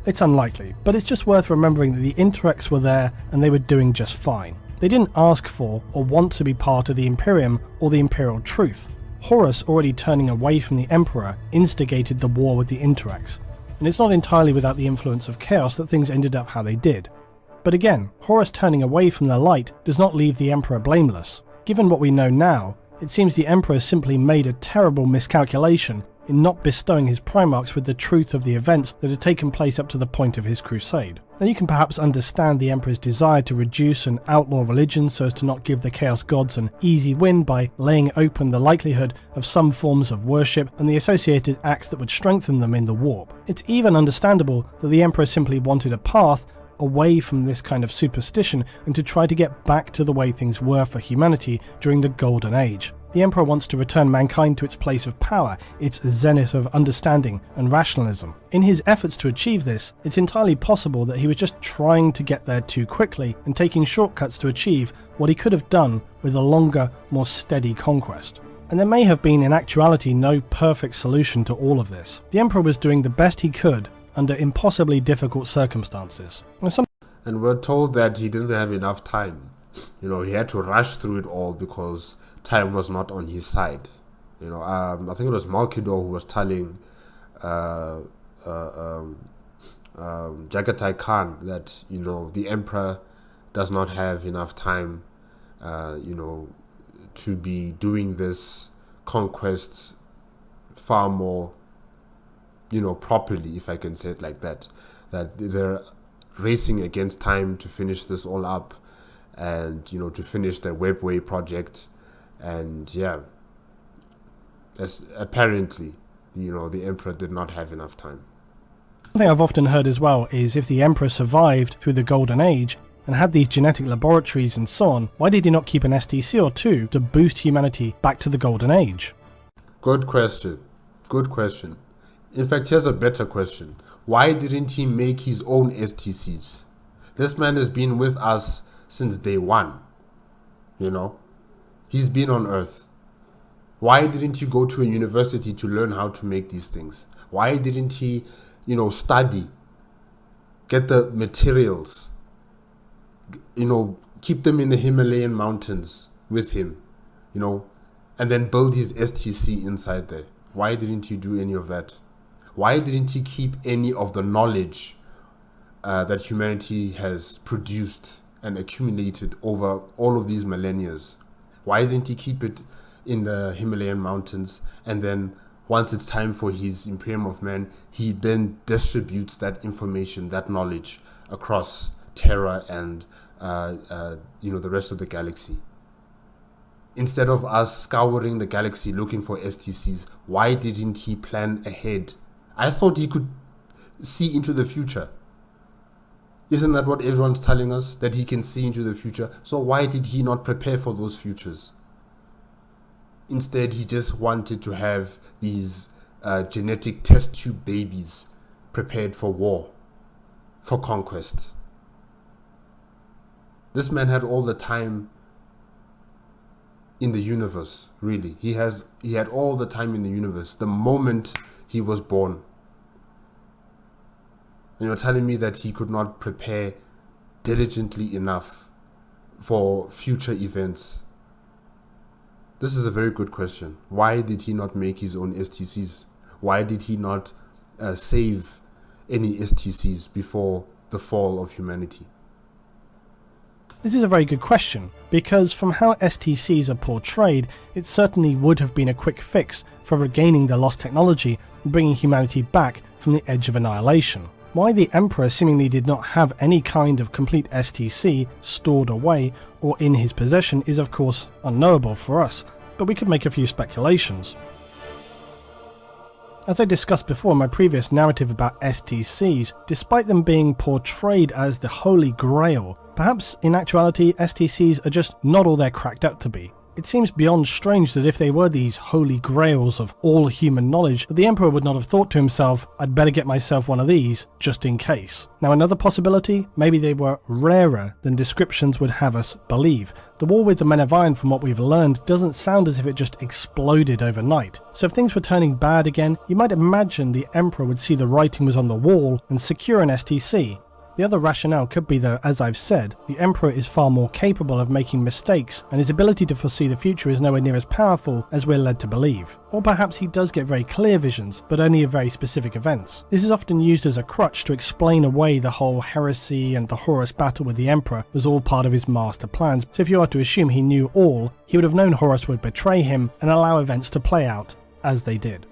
It's unlikely, but it's just worth remembering that the Interrex were there and they were doing just fine. They didn't ask for or want to be part of the Imperium or the Imperial Truth. Horus, already turning away from the Emperor, instigated the war with the Interrex, and it's not entirely without the influence of chaos that things ended up how they did. But again, Horus turning away from the light does not leave the Emperor blameless. Given what we know now, it seems the Emperor simply made a terrible miscalculation in not bestowing his Primarchs with the truth of the events that had taken place up to the point of his crusade. Now you can perhaps understand the Emperor's desire to reduce and outlaw religion so as to not give the Chaos Gods an easy win by laying open the likelihood of some forms of worship and the associated acts that would strengthen them in the warp. It's even understandable that the Emperor simply wanted a path away from this kind of superstition and to try to get back to the way things were for humanity during the Golden Age. The Emperor wants to return mankind to its place of power, its zenith of understanding and rationalism. In his efforts to achieve this, it's entirely possible that he was just trying to get there too quickly and taking shortcuts to achieve what he could have done with a longer, more steady conquest. And there may have been in actuality no perfect solution to all of this. The Emperor was doing the best he could under impossibly difficult circumstances. And we're told that he didn't have enough time. He had to rush through it all because time was not on his side. I think it was Malkidor who was telling Jagatai Khan that, the Emperor does not have enough time, to be doing this conquest far more, properly, if I can say it like that. That they're racing against time to finish this all up and, to finish the Webway project. And apparently, the Emperor did not have enough time. One thing I've often heard as well is if the Emperor survived through the Golden Age and had these genetic laboratories and so on, why did he not keep an STC or two to boost humanity back to the Golden Age? Good question. Good question. In fact, here's a better question. Why didn't he make his own STCs? This man has been with us since day one. He's been on Earth. Why didn't he go to a university to learn how to make these things? Why didn't he, study, get the materials, keep them in the Himalayan mountains with him, and then build his STC inside there? Why didn't he do any of that? Why didn't he keep any of the knowledge that humanity has produced and accumulated over all of these millennia? Why didn't he keep it in the Himalayan mountains, and then once it's time for his Imperium of Man, he then distributes that information, that knowledge across Terra and the rest of the galaxy? Instead of us scouring the galaxy looking for STCs, why didn't he plan ahead? I thought he could see into the future. Isn't that what everyone's telling us? That he can see into the future. So why did he not prepare for those futures? Instead, he just wanted to have these genetic test tube babies prepared for war, for conquest. This man had all the time in the universe, really. He had all the time in the universe the moment he was born. And you're telling me that he could not prepare diligently enough for future events? This is a very good question. Why did he not make his own STCs? Why did he not save any STCs before the fall of humanity? This is a very good question, because from how STCs are portrayed, it certainly would have been a quick fix for regaining the lost technology and bringing humanity back from the edge of annihilation. Why the Emperor seemingly did not have any kind of complete STC stored away or in his possession is of course unknowable for us, but we could make a few speculations. As I discussed before in my previous narrative about STCs, despite them being portrayed as the Holy Grail, perhaps in actuality STCs are just not all they're cracked up to be. It seems beyond strange that if they were these holy grails of all human knowledge, that the Emperor would not have thought to himself, I'd better get myself one of these, just in case. Now another possibility, maybe they were rarer than descriptions would have us believe. The war with the Men of Iron, from what we've learned, doesn't sound as if it just exploded overnight. So if things were turning bad again, you might imagine the Emperor would see the writing was on the wall and secure an STC. The other rationale could be that, as I've said, the Emperor is far more capable of making mistakes, and his ability to foresee the future is nowhere near as powerful as we're led to believe. Or perhaps he does get very clear visions, but only of very specific events. This is often used as a crutch to explain away the whole heresy and the Horus battle with the Emperor was all part of his master plans, so if you are to assume he knew all, he would have known Horus would betray him and allow events to play out as they did.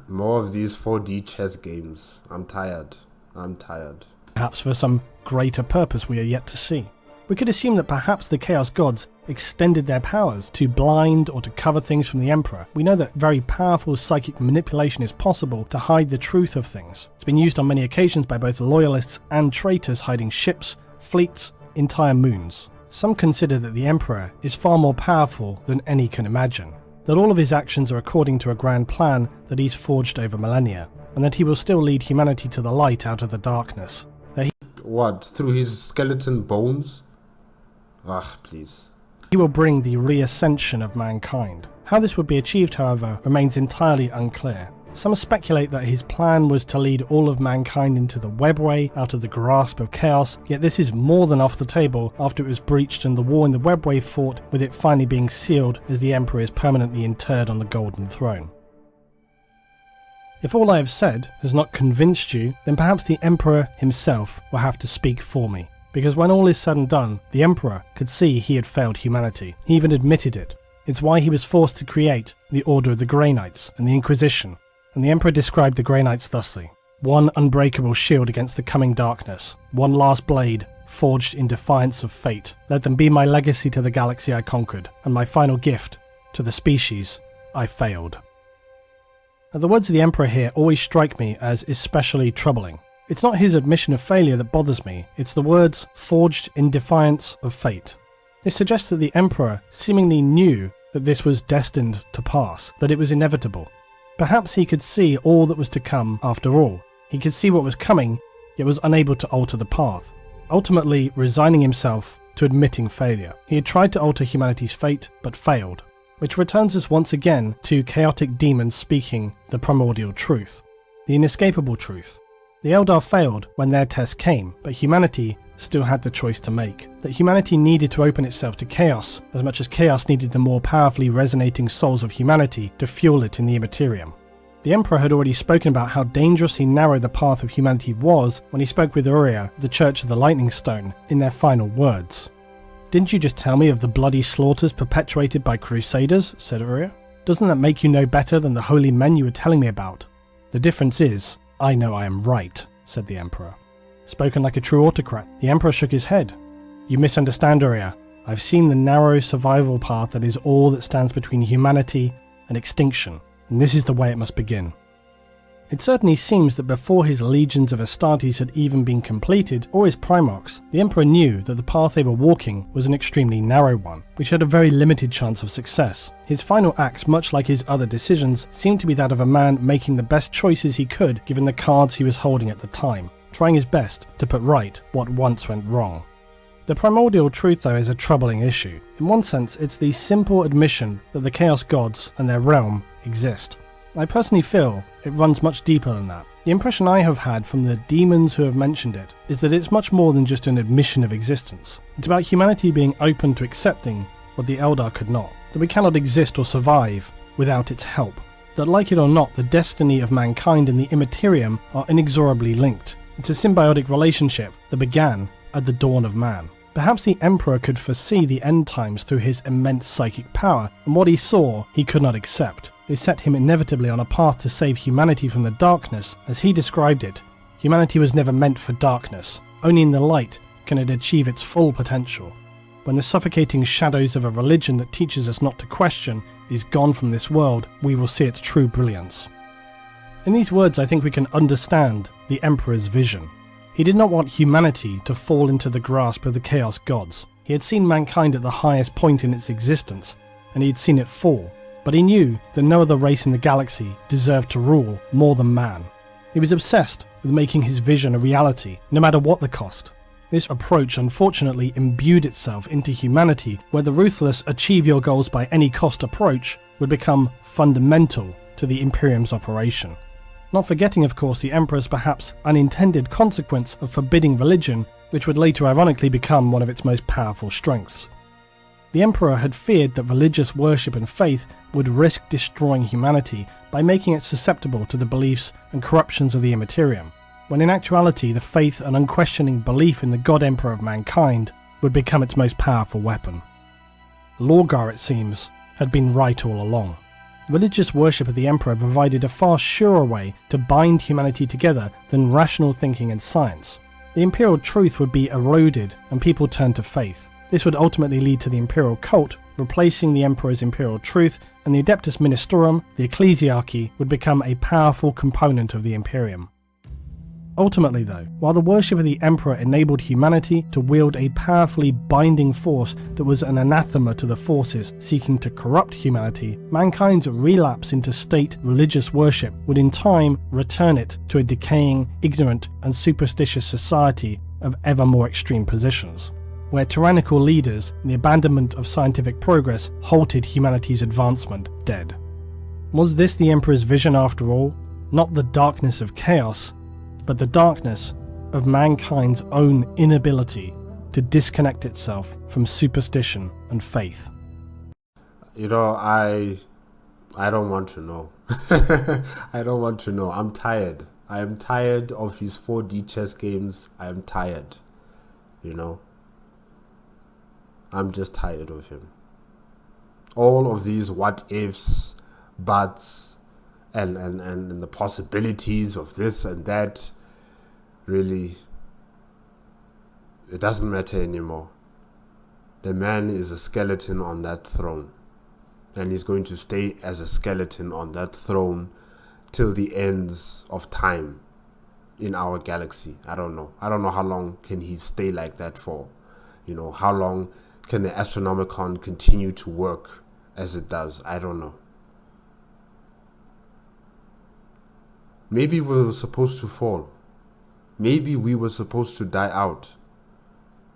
More of these 4D chess games. I'm tired. Perhaps for some greater purpose we are yet to see. We could assume that perhaps the Chaos Gods extended their powers to blind or to cover things from the Emperor. We know that very powerful psychic manipulation is possible to hide the truth of things. It's been used on many occasions by both loyalists and traitors, hiding ships, fleets, entire moons. Some consider that the Emperor is far more powerful than any can imagine. that all of his actions are according to a grand plan that he's forged over millennia, and that he will still lead humanity to the light out of the darkness. What, through his skeleton bones? Ah, please. He will bring the reascension of mankind. How this would be achieved, however, remains entirely unclear. Some speculate that his plan was to lead all of mankind into the webway, out of the grasp of chaos, yet this is more than off the table after it was breached and the war in the webway fought, with it finally being sealed as the Emperor is permanently interred on the Golden Throne. If all I have said has not convinced you, then perhaps the Emperor himself will have to speak for me. Because when all is said and done, the Emperor could see he had failed humanity. He even admitted it. It's why he was forced to create the Order of the Grey Knights and the Inquisition. And the Emperor described the Grey Knights thusly: one unbreakable shield against the coming darkness, one last blade, forged in defiance of fate. Let them be my legacy to the galaxy I conquered, and my final gift to the species I failed. Now, the words of the Emperor here always strike me as especially troubling. It's not his admission of failure that bothers me, it's the words forged in defiance of fate. This suggests that the Emperor seemingly knew that this was destined to pass, that it was inevitable. Perhaps he could see all that was to come after all. He could see what was coming, yet was unable to alter the path, ultimately resigning himself to admitting failure. He had tried to alter humanity's fate, but failed, which returns us once again to chaotic demons speaking the primordial truth, the inescapable truth. The Eldar failed when their test came, but humanity still had the choice to make. That humanity needed to open itself to chaos, as much as chaos needed the more powerfully resonating souls of humanity to fuel it in the Immaterium. The Emperor had already spoken about how dangerously narrow the path of humanity was when he spoke with Uria, the Church of the Lightning Stone, in their final words. "Didn't you just tell me of the bloody slaughters perpetuated by crusaders?" said Uria. "Doesn't that make you no better than the holy men you were telling me about?" "The difference is, I know I am right," said the Emperor. Spoken like a true autocrat, the Emperor shook his head. "You misunderstand, Uria. I've seen the narrow survival path that is all that stands between humanity and extinction, and this is the way it must begin." It certainly seems that before his legions of Astartes had even been completed, or his Primarchs, the Emperor knew that the path they were walking was an extremely narrow one, which had a very limited chance of success. His final acts, much like his other decisions, seemed to be that of a man making the best choices he could given the cards he was holding at the time, trying his best to put right what once went wrong. The primordial truth, though, is a troubling issue. In one sense, it's the simple admission that the Chaos Gods and their realm exist. I personally feel it runs much deeper than that. The impression I have had from the demons who have mentioned it is that it's much more than just an admission of existence. It's about humanity being open to accepting what the Eldar could not, that we cannot exist or survive without its help, that like it or not, the destiny of mankind and the Immaterium are inexorably linked. It's a symbiotic relationship that began at the dawn of man. Perhaps the Emperor could foresee the end times through his immense psychic power, and what he saw he could not accept. It set him inevitably on a path to save humanity from the darkness. As he described it, humanity was never meant for darkness. Only in the light can it achieve its full potential. When the suffocating shadows of a religion that teaches us not to question is gone from this world, we will see its true brilliance. In these words, I think we can understand the Emperor's vision. He did not want humanity to fall into the grasp of the Chaos Gods. He had seen mankind at the highest point in its existence, and he had seen it fall. But he knew that no other race in the galaxy deserved to rule more than man. He was obsessed with making his vision a reality, no matter what the cost. This approach unfortunately imbued itself into humanity, where the ruthless achieve your goals by any cost approach would become fundamental to the Imperium's operation. Not forgetting, of course, the Emperor's perhaps unintended consequence of forbidding religion, which would later ironically become one of its most powerful strengths. The Emperor had feared that religious worship and faith would risk destroying humanity by making it susceptible to the beliefs and corruptions of the Immaterium, when in actuality the faith and unquestioning belief in the God Emperor of mankind would become its most powerful weapon. Lorgar, it seems, had been right all along. Religious worship of the Emperor provided a far surer way to bind humanity together than rational thinking and science. The Imperial Truth would be eroded and people turned to faith. This would ultimately lead to the Imperial Cult, replacing the Emperor's Imperial Truth, and the Adeptus Ministorum, the Ecclesiarchy, would become a powerful component of the Imperium. Ultimately though, while the worship of the Emperor enabled humanity to wield a powerfully binding force that was an anathema to the forces seeking to corrupt humanity, mankind's relapse into state religious worship would in time return it to a decaying, ignorant and superstitious society of ever more extreme positions, where tyrannical leaders and the abandonment of scientific progress halted humanity's advancement dead. Was this the Emperor's vision after all? Not the darkness of chaos, but the darkness of mankind's own inability to disconnect itself from superstition and faith. You know, I don't want to know. I don't want to know. I'm tired. I am tired of his 4D chess games. I am tired. You know, I'm just tired of him. All of these what ifs, buts, and the possibilities of this and that, really, it doesn't matter anymore. The man is a skeleton on that throne, and he's going to stay as a skeleton on that throne till the ends of time in our galaxy. I don't know how long can he stay like that for. You know, how long can the Astronomicon continue to work as it does? I don't know. Maybe we were supposed to fall. Maybe we were supposed to die out.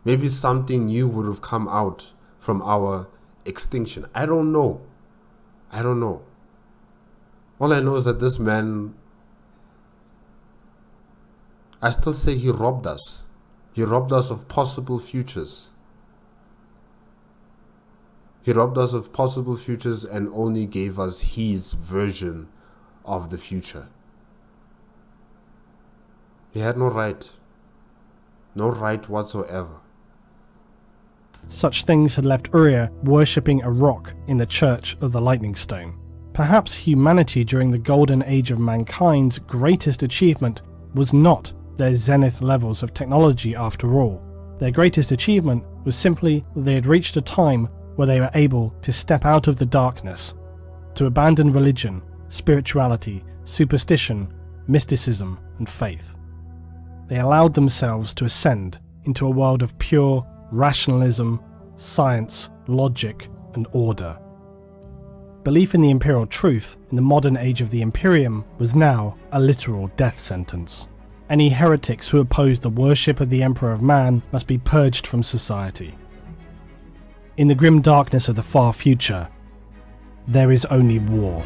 Maybe something new would have come out from our extinction. I don't know. All I know is that this man, I still say he robbed us. He robbed us of possible futures. He robbed us of possible futures and only gave us his version of the future. He had no right whatsoever. Such things had left Uriah worshipping a rock in the Church of the Lightning Stone. Perhaps humanity during the golden age of mankind's greatest achievement was not their zenith levels of technology after all. Their greatest achievement was simply that they had reached a time where they were able to step out of the darkness, to abandon religion, spirituality, superstition, mysticism, and faith. They allowed themselves to ascend into a world of pure rationalism, science, logic, and order. Belief in the Imperial Truth in the modern age of the Imperium was now a literal death sentence. Any heretics who opposed the worship of the Emperor of Man must be purged from society. In the grim darkness of the far future, there is only war.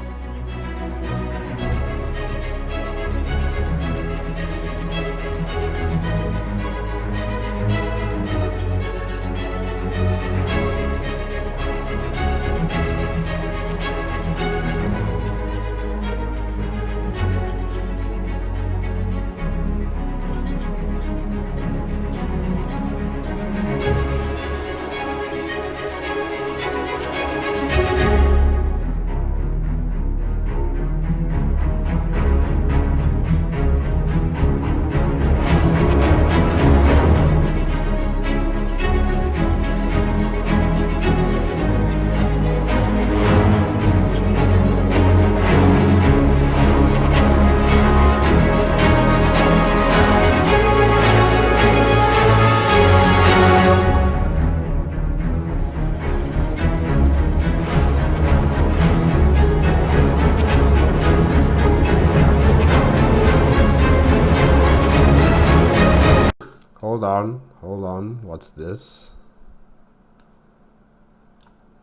Hold on, what's this?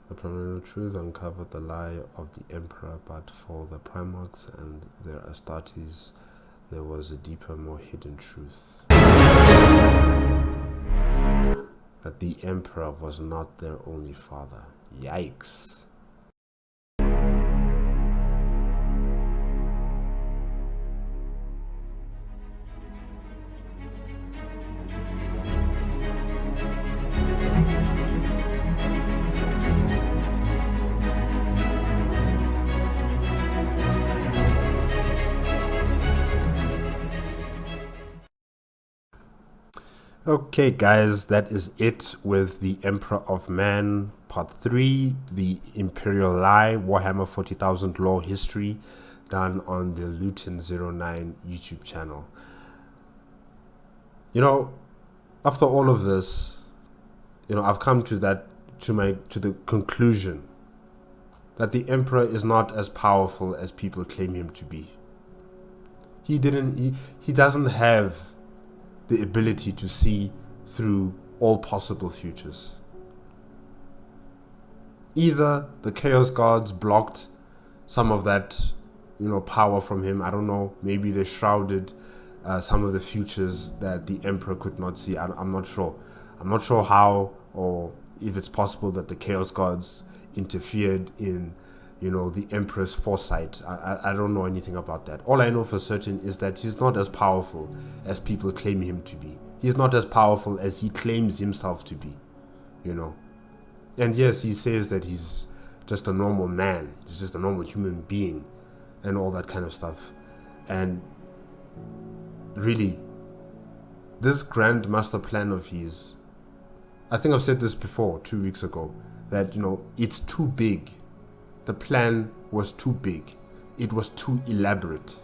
The Primordial Truth uncovered the lie of the Emperor, but for the Primarchs and their Astartes, there was a deeper, more hidden truth. That the Emperor was not their only father. Yikes. Okay guys, that is it with the Emperor of Man Part 3, the Imperial Lie, Warhammer 40,000 lore history, done on the Luton09 YouTube channel. You know, after all of this, I've come to the conclusion that the Emperor is not as powerful as people claim him to be. He doesn't have the ability to see through all possible futures. Either the Chaos Gods blocked some of that, power from him. I don't know. Maybe they shrouded some of the futures that the Emperor could not see. I'm not sure. I'm not sure how, or if it's possible that the Chaos Gods interfered in, the Emperor's foresight. I don't know anything about that. All I know for certain is that he's not as powerful as people claim him to be. He's not as powerful as he claims himself to be, And yes, he says that he's just a normal man. He's just a normal human being and all that kind of stuff. And really, this grand master plan of his, I think I've said this before 2 weeks ago, that, it's too big. The plan was too big. It was too elaborate.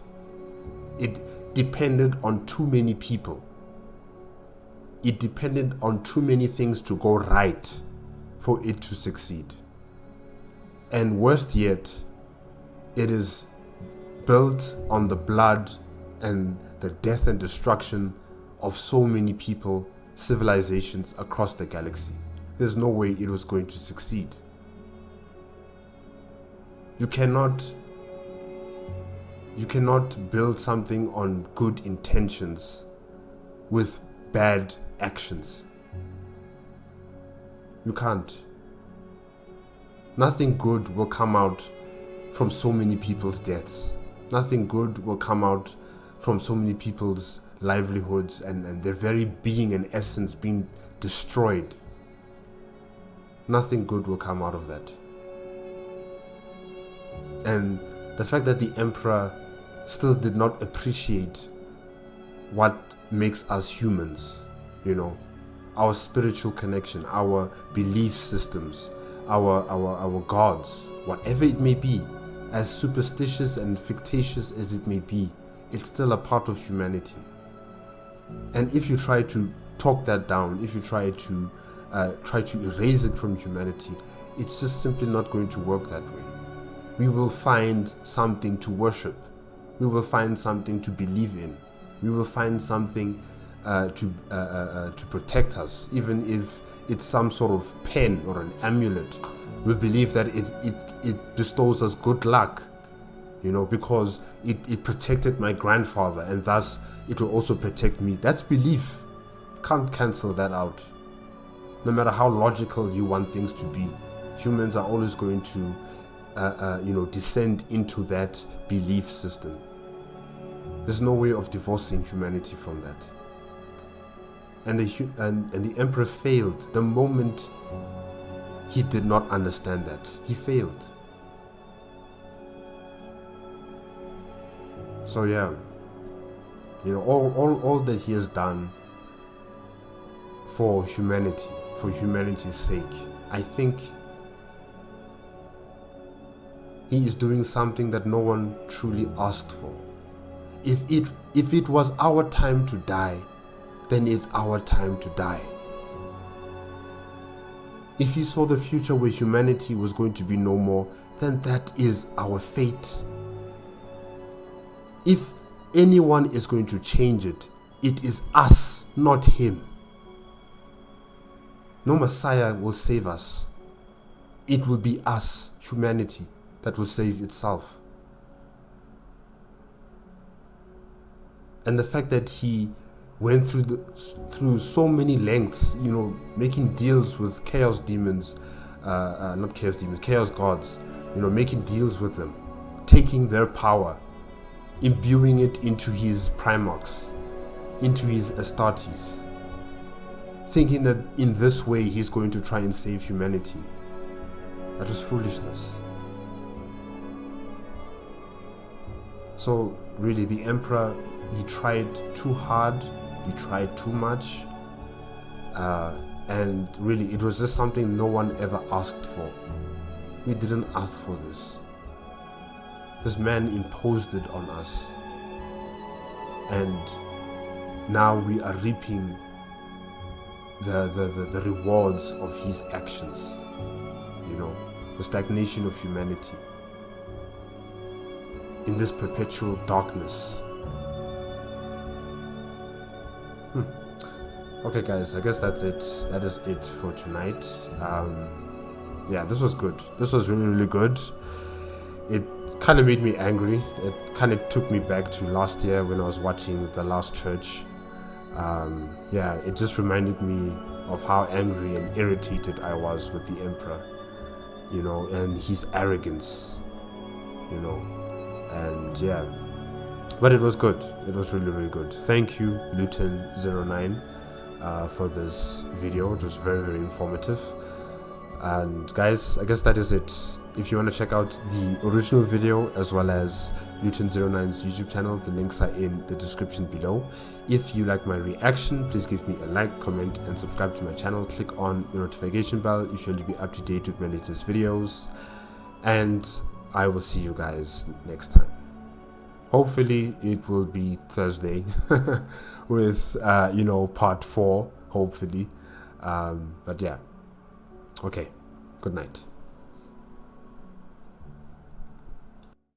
It depended on too many people. It depended on too many things to go right for it to succeed. And worst yet, it is built on the blood and the death and destruction of so many people, civilizations across the galaxy. There's no way it was going to succeed. You cannot build something on good intentions with bad actions. You can't. Nothing good will come out from so many people's deaths. Nothing good will come out from so many people's livelihoods and their very being and essence being destroyed. Nothing good will come out of that. And the fact that the Emperor still did not appreciate what makes us humans, our spiritual connection, our belief systems, our gods, whatever it may be, as superstitious and fictitious as it may be, it's still a part of humanity. And if you try to talk that down, if you try to erase it from humanity, it's just simply not going to work that way. We will find something to worship. We will find something to believe in. We will find something to protect us, even if it's some sort of pen or an amulet. We believe that it bestows us good luck, because it protected my grandfather, and thus it will also protect me. That's belief. Can't cancel that out. No matter how logical you want things to be, humans are always going to descend into that belief system. There's no way of divorcing humanity from that. And the Emperor failed the moment he did not understand that. He failed. So yeah, all that he has done for humanity, for humanity's sake, I think he is doing something that no one truly asked for. If it was our time to die, then it's our time to die. If he saw the future where humanity was going to be no more, then that is our fate. If anyone is going to change it, it is us, not him. No Messiah will save us. It will be us, humanity, that will save itself. And the fact that he went through so many lengths, making deals with chaos demons, chaos gods, making deals with them, taking their power, imbuing it into his Primarchs, into his Astartes, thinking that in this way he's going to try and save humanity. That was foolishness. So really, the Emperor, he tried too hard, he tried too much, and really it was just something no one ever asked for. We didn't ask for this. This man imposed it on us, and now we are reaping the rewards of his actions. You know, the stagnation of humanity in this perpetual darkness. Okay guys, I guess that's it. That is it for tonight. Yeah, this was good. This was really, really good. It kind of made me angry. It kind of took me back to last year when I was watching The Last Church. Yeah, it just reminded me of how angry and irritated I was with the Emperor, you know, and his arrogance, you know, and yeah, but it was good. It was really, really good. Thank you, Luton09, for this video. It was very, very informative. And guys, I guess that is it. If you want to check out the original video as well as Luton09's YouTube channel, the links are in the description below. If you like my reaction, please give me a like, comment, and subscribe to my channel. Click on the notification bell if you want to be up to date with my latest videos. And I will see you guys next time. Hopefully it will be Thursday with you know, part 4, hopefully. But yeah, okay, good night.